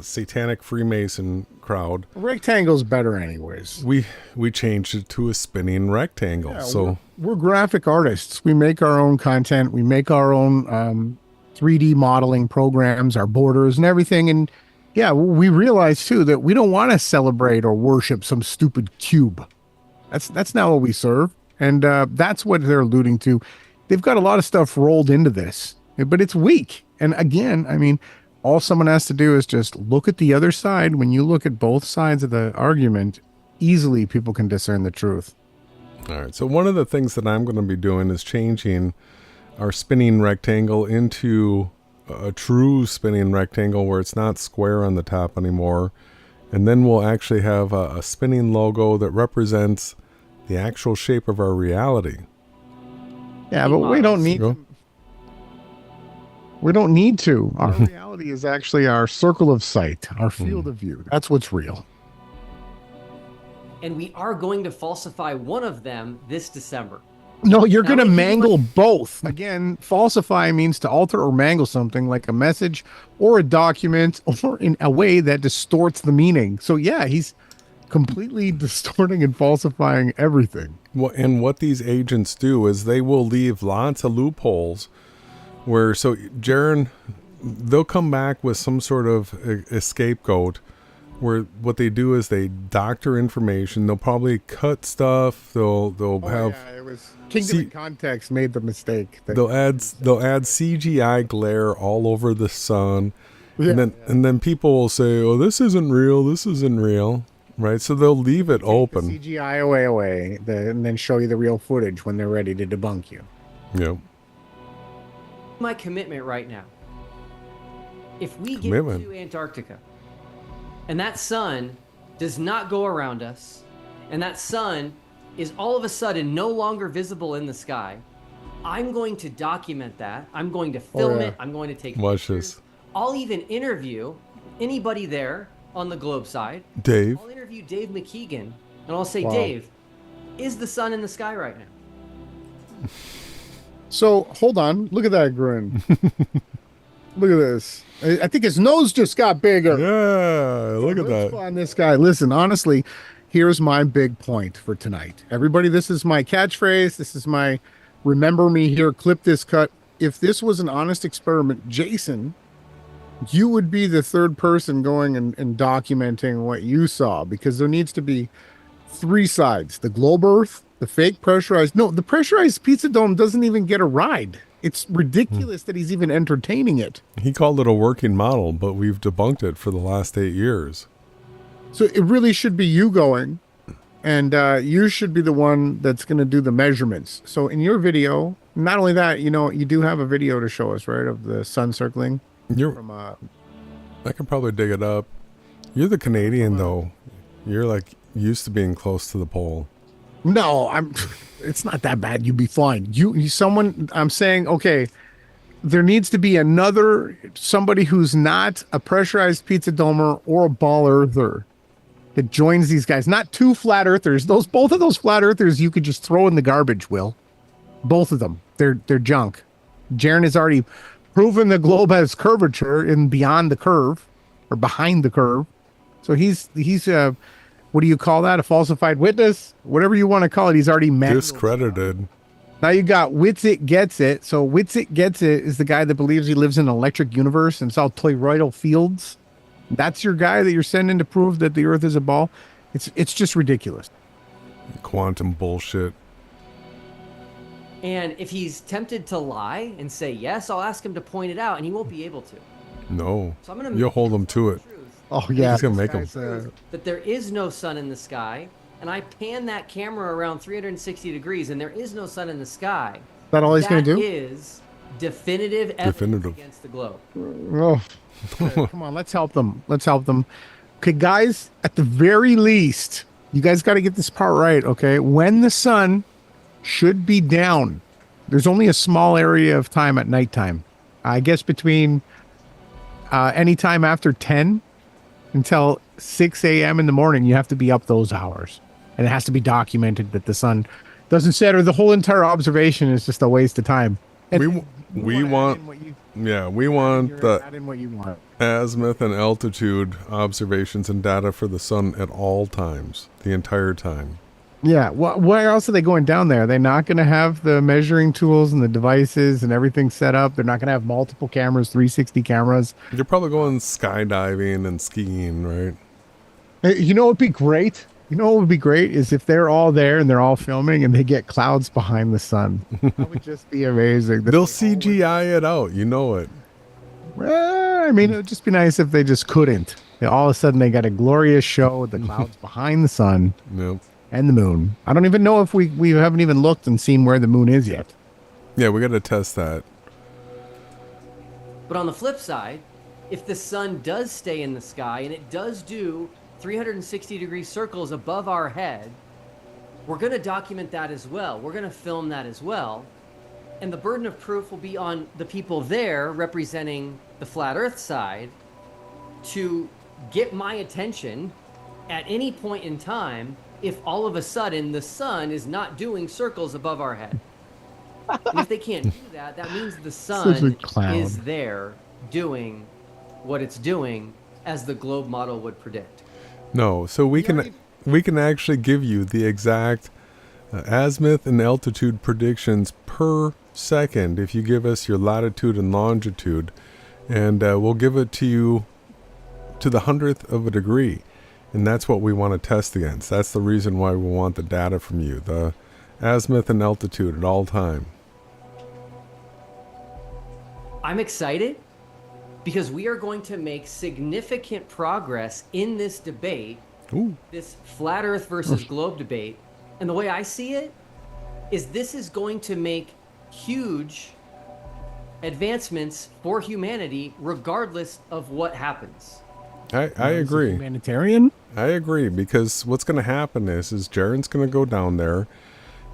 satanic Freemason crowd, rectangle's better anyways. We changed it to a spinning rectangle. Yeah, so we're graphic artists. We make our own content. We make our own 3D modeling programs, our borders and everything. And yeah, we realize too that we don't want to celebrate or worship some stupid cube. That's not what we serve. And that's what they're alluding to. They've got a lot of stuff rolled into this, but it's weak. And again, I mean, all someone has to do is just look at the other side. When you look at both sides of the argument, easily people can discern the truth. All right. So one of the things that I'm going to be doing is changing our spinning rectangle into a true spinning rectangle where it's not square on the top anymore. And then we'll actually have a spinning logo that represents the actual shape of our reality. Yeah, but we don't need to. We don't need to. Our reality is actually our circle of sight, our field of view. That's what's real. And we are going to falsify one of them this December. No, you're going to mangle both. Again, falsify means to alter or mangle something like a message or a document or in a way that distorts the meaning. So yeah, he's completely distorting and falsifying everything. Well, and what these agents do is they will leave lots of loopholes where, so Jaren, they'll come back with some sort of a scapegoat where what they do is they doctor information. They'll probably cut stuff. They'll have. Yeah, it was Kingdom in Context made the mistake. They'll add CGI glare all over the sun, and then people will say, "Oh, this isn't real. This isn't real." Right? So they'll leave it open. The CGI away, and then show you the real footage when they're ready to debunk you. Yep. My commitment right now. If we get to Antarctica, and that sun does not go around us, and that sun is all of a sudden no longer visible in the sky, I'm going to document that. I'm going to film it. I'm going to take Watch pictures. this. I'll even interview anybody there on the globe side. Dave. I'll interview Dave McKeegan, and I'll say, Dave, is the sun in the sky right now? So, hold on. Look at that grin. Look at this. I think his nose just got bigger. Yeah, look at that. On this guy. Listen, honestly, here's my big point for tonight. Everybody, this is my catchphrase. This is my remember me here, clip this cut. If this was an honest experiment, Jason, you would be the third person going and documenting what you saw, because there needs to be three sides. The globe Earth, the fake pressurized. No, the pressurized pizza dome doesn't even get a ride. It's ridiculous that he's even entertaining it. He called it a working model, but we've debunked it for the last 8 years. So it really should be you going, and you should be the one that's going to do the measurements. So in your video, not only that, you know, you do have a video to show us, right, of the sun circling from I could probably dig it up. You're the Canadian, though. You're like used to being close to the pole. No, it's not that bad. You'd be fine. I'm saying, okay, there needs to be somebody who's not a pressurized pizza domer or a ball earther that joins these guys. Not two flat earthers. Both of those flat earthers you could just throw in the garbage, Will. Both of them. They're junk. Jaron has already proven the globe has curvature in beyond the curve or behind the curve. So he's what do you call that? A falsified witness? Whatever you want to call it. He's already Discredited. Now you got Witsit Gets It. So Witsit Gets It is the guy that believes he lives in an electric universe and saw toroidal fields. That's your guy that you're sending to prove that the Earth is a ball. It's just ridiculous. Quantum bullshit. And if he's tempted to lie and say yes, I'll ask him to point it out, and he won't be able to. No. So I'm gonna You'll hold him to it. Oh yeah, He's gonna make him. That there is no sun in the sky, and I pan that camera around 360 degrees, and there is no sun in the sky. Is that all he's going to do? That is definitive evidence against the globe. Oh, come on, let's help them. Okay, guys, at the very least, you guys got to get this part right, okay? When the sun should be down, there's only a small area of time at nighttime. I guess between any time after 10 until 6 a.m. in the morning, you have to be up those hours. And it has to be documented that the sun doesn't set, or the whole entire observation is just a waste of time. And we want the add in what you want. azimuth and altitude observations and data for the sun at all times, the entire time. Yeah, where else are they going down there? Are they not going to have the measuring tools and the devices and everything set up? They're not going to have multiple cameras, 360 cameras. You're probably going skydiving and skiing, right? You know what would be great? You know what would be great is if they're all there and they're all filming and they get clouds behind the sun. That would just be amazing. They'll CGI it out, you know it. I mean, it would just be nice if they just couldn't. All of a sudden, they got a glorious show with the clouds behind the sun. Yep. And the moon. I don't even know if we haven't even looked and seen where the moon is yet. Yeah, we got to test that. But on the flip side, if the sun does stay in the sky and it does do 360-degree circles above our head, we're going to document that as well. We're going to film that as well. And the burden of proof will be on the people there representing the flat earth side to get my attention at any point in time if all of a sudden the sun is not doing circles above our head. And if they can't do that, that means the sun is there doing what it's doing as the globe model would predict. No, so we can actually give you the exact azimuth and altitude predictions per second if you give us your latitude and longitude, and we'll give it to you to the 100th of a degree. And that's what we want to test against. That's the reason why we want the data from you, the azimuth and altitude at all time. I'm excited because we are going to make significant progress in this debate, this flat earth versus globe debate. And the way I see it is this is going to make huge advancements for humanity regardless of what happens. I agree. Humanitarian? I agree, because what's going to happen is Jaron's going to go down there.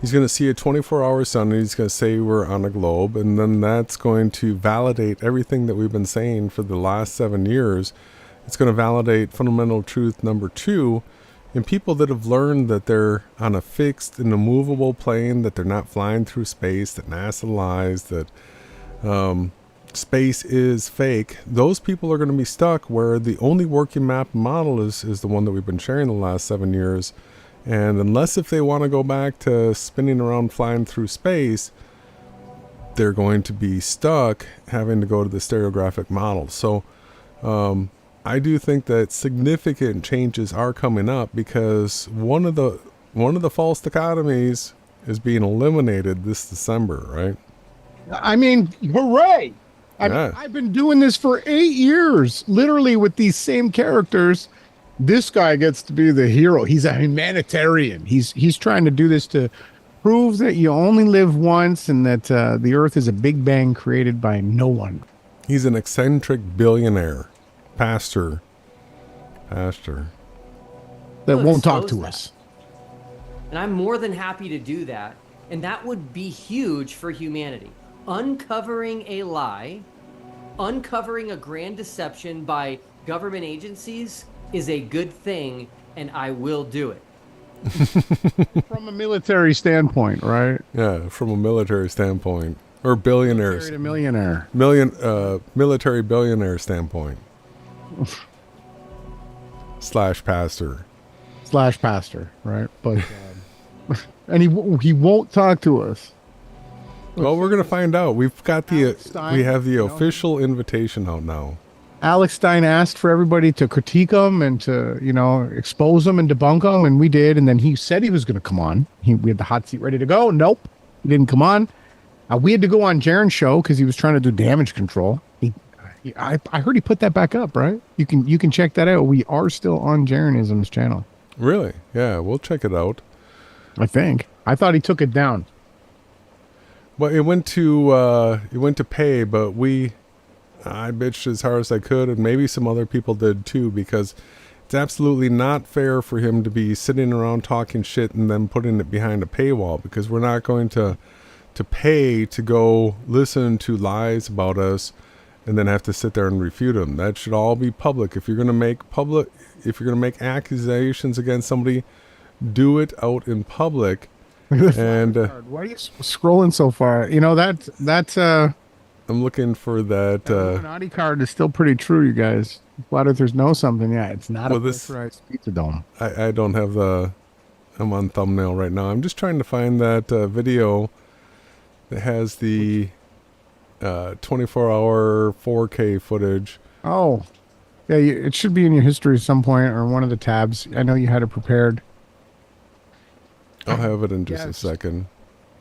He's going to see a 24-hour sun, and he's going to say we're on a globe, and then that's going to validate everything that we've been saying for the last 7 years. It's going to validate fundamental truth number 2, and people that have learned that they're on a fixed and immovable plane, that they're not flying through space, that NASA lies, that space is fake, those people are going to be stuck where the only working map model is the one that we've been sharing the last 7 years. And unless if they want to go back to spinning around flying through space, they're going to be stuck having to go to the stereographic model. So I do think that significant changes are coming up, because one of the false dichotomies is being eliminated this December, right? I mean, hooray! I mean, Yeah. I've been doing this for 8 years, literally with these same characters. This guy gets to be the hero. He's a humanitarian. He's trying to do this to prove that you only live once and that the Earth is a big bang created by no one. He's an eccentric billionaire. Pastor. That We'll won't talk expose to that. us. And I'm more than happy to do that. And that would be huge for humanity. Uncovering a lie, uncovering a grand deception by government agencies is a good thing, and I will do it. From a military standpoint, right? Yeah, from a military standpoint. Or billionaires. Married a millionaire. Military billionaire standpoint. / pastor. / pastor, right? But and he won't talk to us. Well, we're gonna find out. We've got Alex Stein, we have the you know. official invitation out now. Alex Stein asked for everybody to critique him and to, expose him and debunk him, and we did. And then he said he was going to come on. We had the hot seat ready to go. Nope, he didn't come on. We had to go on Jaren's show because he was trying to do damage control. I heard he put that back up, right? You can check that out. We are still on Jarenism's channel. Really? Yeah, we'll check it out. I think. I thought he took it down. Well, it went to pay, but I bitched as hard as I could, and maybe some other people did too, because it's absolutely not fair for him to be sitting around talking shit and then putting it behind a paywall, because we're not going to pay to go listen to lies about us and then have to sit there and refute them. That should all be public. If you're going to make accusations against somebody, do it out in public. And Why are you scrolling so far? That's I'm looking for that. Illuminati card is still pretty true, you guys. Flat Earthers know something. Yeah, it's not Well, a this- pressurized pizza dome. I don't have I'm on thumbnail right now. I'm just trying to find that video that has the 24-hour 4K footage. Oh, yeah, it should be in your history at some point or one of the tabs. I know you had it prepared. I'll have it in just a Yes. second.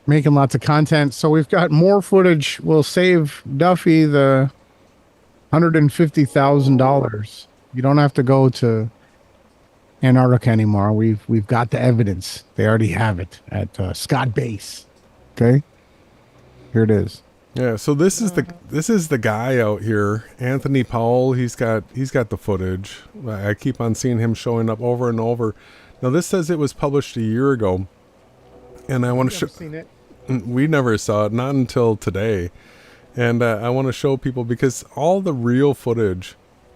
Making lots of content. So we've got more footage. We'll save Duffy the $150,000. You don't have to go to Antarctica anymore. We've got the evidence. They already have it at Scott Base. Okay, here it is. Yeah, so this is the guy out here, Anthony Powell. He's got the footage. I keep on seeing him showing up over and over. Now this says it was published a year ago, and I want to show. Seen it? We never saw it, not until today. And I want to show people, because all the real footage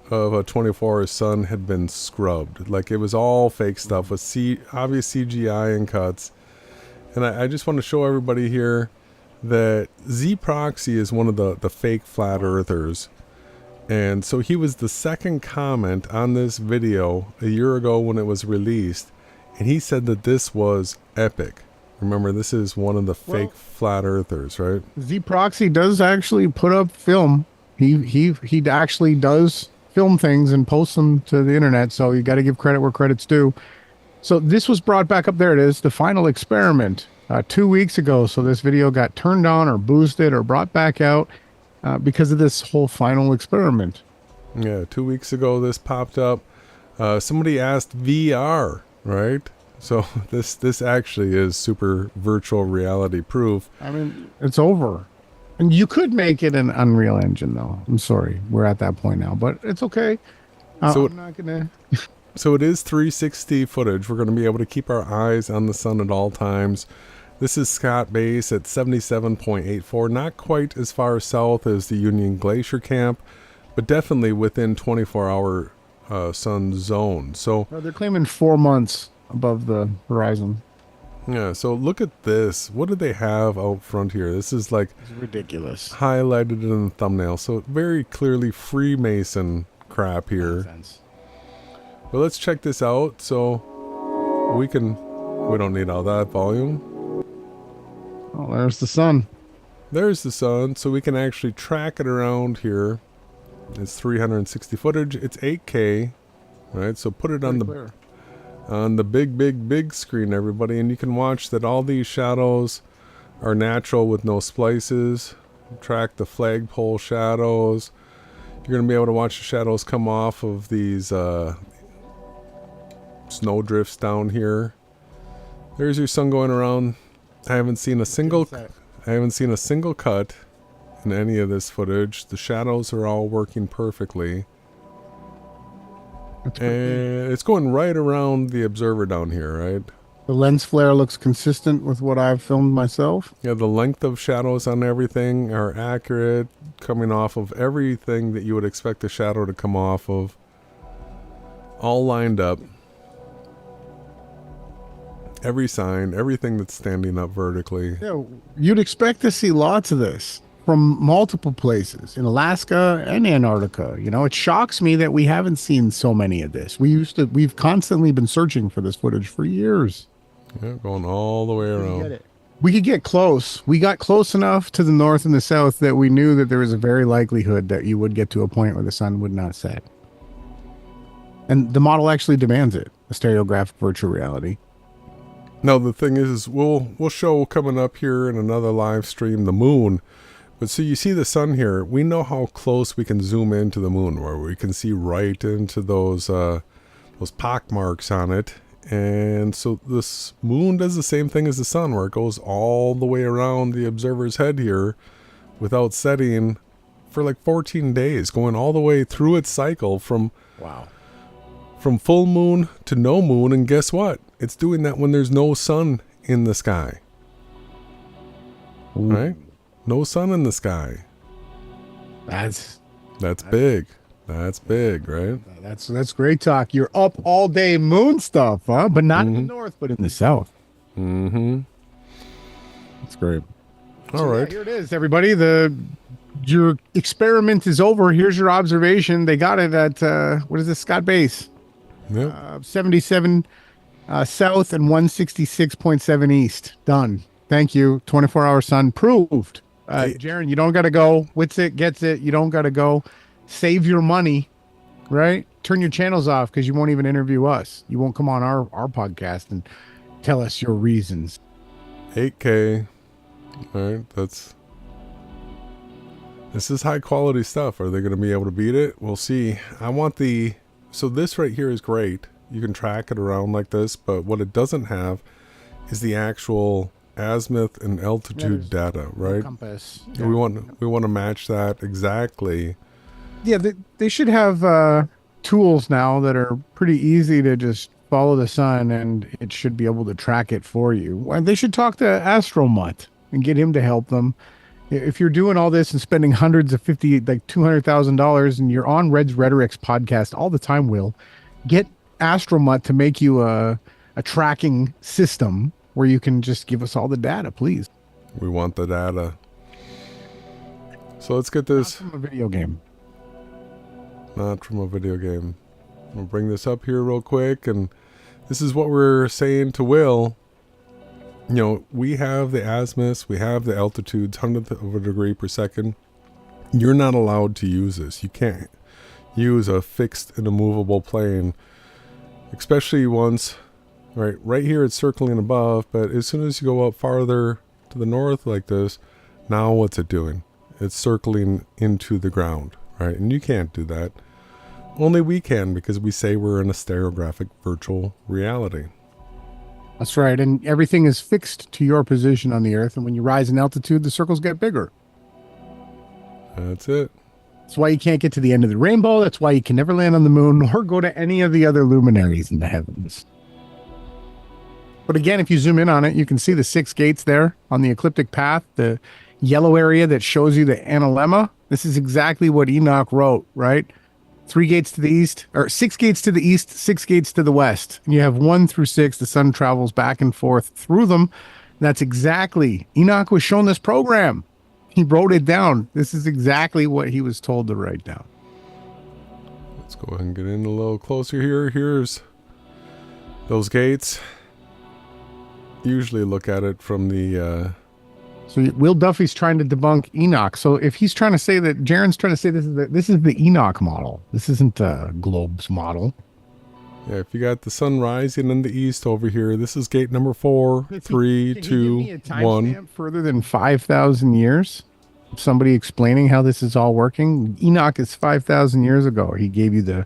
of a 24-hour sun had been scrubbed. Like, it was all fake stuff with obvious CGI and cuts. And I just want to show everybody here that Z-Proxy is one of the fake flat earthers. And so he was the second comment on this video a year ago when it was released. And he said that this was epic. Remember, this is one of the fake flat earthers, right? Z-Proxy does actually put up film. He actually does film things and post them to the internet. So you got to give credit where credit's due. So this was brought back up. There it is. The final experiment 2 weeks ago. So this video got turned on or boosted or brought back out because of this whole final experiment. Yeah, 2 weeks ago this popped up. Somebody asked VR, right? So this actually is super virtual reality proof. I mean, it's over. And you could make it an Unreal Engine, though. I'm sorry. We're at that point now, but it's okay. So I'm not going to... So it is 360 footage. We're going to be able to keep our eyes on the sun at all times. This is Scott Base at 77.84. Not quite as far south as the Union Glacier Camp, but definitely within 24-hour sun zone. So They're claiming 4 months above the horizon. yeah, so look at this. What do they have out front here? This is like It's ridiculous. highlighted in the thumbnail. So very clearly Freemason crap here. Nonsense. But let's check this out. So we don't need all that volume. Oh, there's the sun. There's the sun, so we can actually track it around here. It's 360 footage. It's 8K, right? So put it on the big screen, everybody, and you can watch that all these shadows are natural with no splices. track the flagpole shadows. You're going to be able to watch the shadows come off of these snow drifts down here. There's your sun going around. I haven't seen a single cut in any of this footage. The shadows are all working perfectly. And it's going right around the observer down here, right? The lens flare looks consistent with what I've filmed myself. Yeah, the length of shadows on everything are accurate, coming off of everything that you would expect a shadow to come off of. All lined up. Every sign, everything that's standing up vertically. Yeah, you'd expect to see lots of this from multiple places in Alaska and Antarctica. You know, it shocks me that we haven't seen so many of this. We've constantly been searching for this footage for years. Yeah, going all the way around. We could get close. We got close enough to the north and the south that we knew that there was a very likelihood that you would get to a point where the sun would not set. And the model actually demands it, a stereographic virtual reality. Now the thing is we'll show coming up here in another live stream the moon. But so you see the sun here. We know how close we can zoom into the moon, where we can see right into those pock marks on it. And so this moon does the same thing as the sun, where it goes all the way around the observer's head here without setting for like 14 days, going all the way through its cycle from full moon to no moon. And guess what? It's doing that when there's no sun in the sky. Right? No sun in the sky. That's big. That's big, right? That's great talk. You're up all day moon stuff, huh? But not in the north, but in the south. Mm-hmm. That's great. All right. Yeah, here it is, everybody. Your experiment is over. Here's your observation. They got it at what is this? Scott Base. Yep. 77 south and 166.7 east. Done. Thank you. 24-hour sun proved. Jaron, you don't got to go. Witsit gets it. You don't got to go. Save your money, right? Turn your channels off because you won't even interview us. You won't come on our podcast and tell us your reasons. 8K. All right. This is high quality stuff. Are they going to be able to beat it? We'll see. So this right here is great. You can track it around like this, but what it doesn't have is the actual azimuth and altitude data, right? Compass. We want to match that exactly. Yeah, they should have tools now that are pretty easy to just follow the sun, and it should be able to track it for you. And they should talk to Astromutt and get him to help them. If you're doing all this and spending hundreds of $200,000, and you're on Red's Rhetorics podcast all the time, Will, get Astromutt to make you a tracking system where you can just give us all the data, please. We want the data. So let's get this. Not from a video game. Not from a video game. We'll bring this up here real quick, and this is what we're saying to Will. You know, we have the azimuths, we have the altitudes, 100th of a degree per second. You're not allowed to use this. You can't use a fixed and immovable plane, especially once, right here it's circling above, but as soon as you go up farther to the north like this, now what's it doing? It's circling into the ground, right? And you can't do that. Only we can, because we say we're in a stereographic virtual reality. That's right. And everything is fixed to your position on the Earth. And when you rise in altitude, the circles get bigger. That's it. That's why you can't get to the end of the rainbow. That's why you can never land on the moon or go to any of the other luminaries in the heavens. But again, if you zoom in on it, you can see the 6 gates there on the ecliptic path, the yellow area that shows you the analemma. This is exactly what Enoch wrote, right? 3 gates to the east, or 6 gates to the east, 6 gates to the west. And you have 1 through 6. The sun travels back and forth through them. That's exactly, Enoch was shown this program. He wrote it down. This is exactly what he was told to write down. Let's go ahead and get in a little closer here. Here's those gates. Usually look at it from the... So Will Duffy's trying to debunk Enoch. So if he's trying to say that, Jaron's trying to say this is the Enoch model. This isn't Globe's model. Yeah, if you got the sun rising in the east over here, this is gate number 4, 3, 2, 1. Further than 5,000 years? somebody explaining how this is all working? Enoch is 5,000 years ago. He gave you the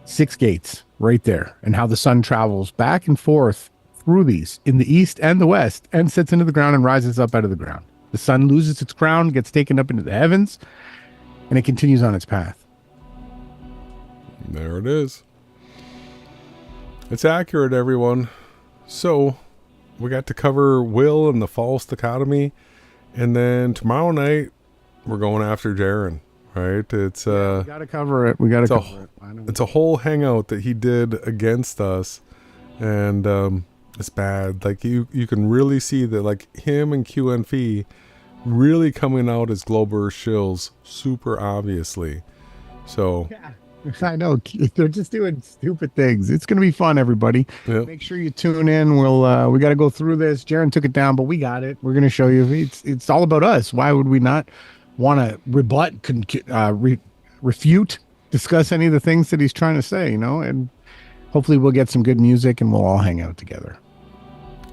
6 gates right there and how the sun travels back and forth through these in the east and the west and sits into the ground and rises up out of the ground. The sun loses its crown, gets taken up into the heavens, and it continues on its path. There it is. It's accurate, everyone. So, we got to cover Will and the false dichotomy. And then tomorrow night, we're going after Jaren, right? It's We got to cover it. We got to it's a- cover it. I know. it's a whole hangout that he did against us. And it's bad. Like, you can really see that, like, him and QNF really coming out as Glober shills super obviously. So, Yeah, I know. They're just doing stupid things. It's going to be fun, everybody. yeah. Make sure you tune in. We got to go through this. Jaren took it down, but we got it. We're going to show you. It's all about us. Why would we not want to rebut, refute, discuss any of the things that he's trying to say, And hopefully we'll get some good music and we'll all hang out together.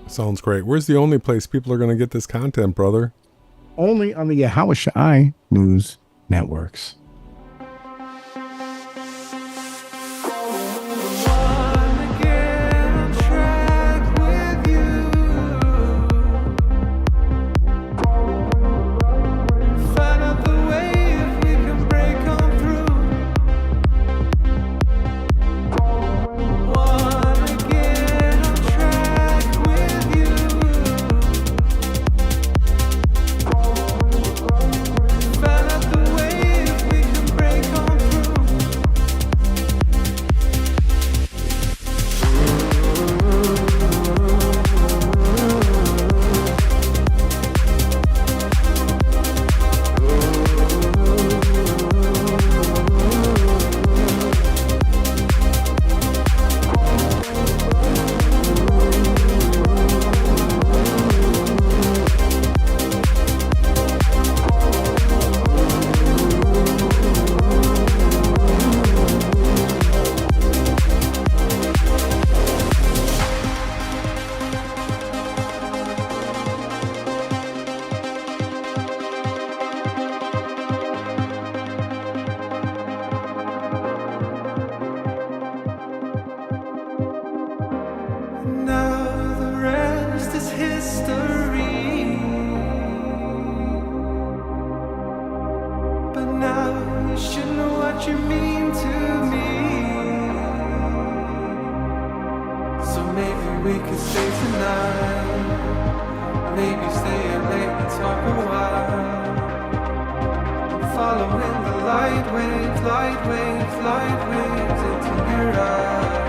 Sounds great. Where's the only place people are going to get this content, brother? Only on the Yahawashai News Networks. Now the rest is history. But now you should know what you mean to me. So maybe we could stay tonight. Maybe stay up late and talk a while. Following the light waves into your eyes.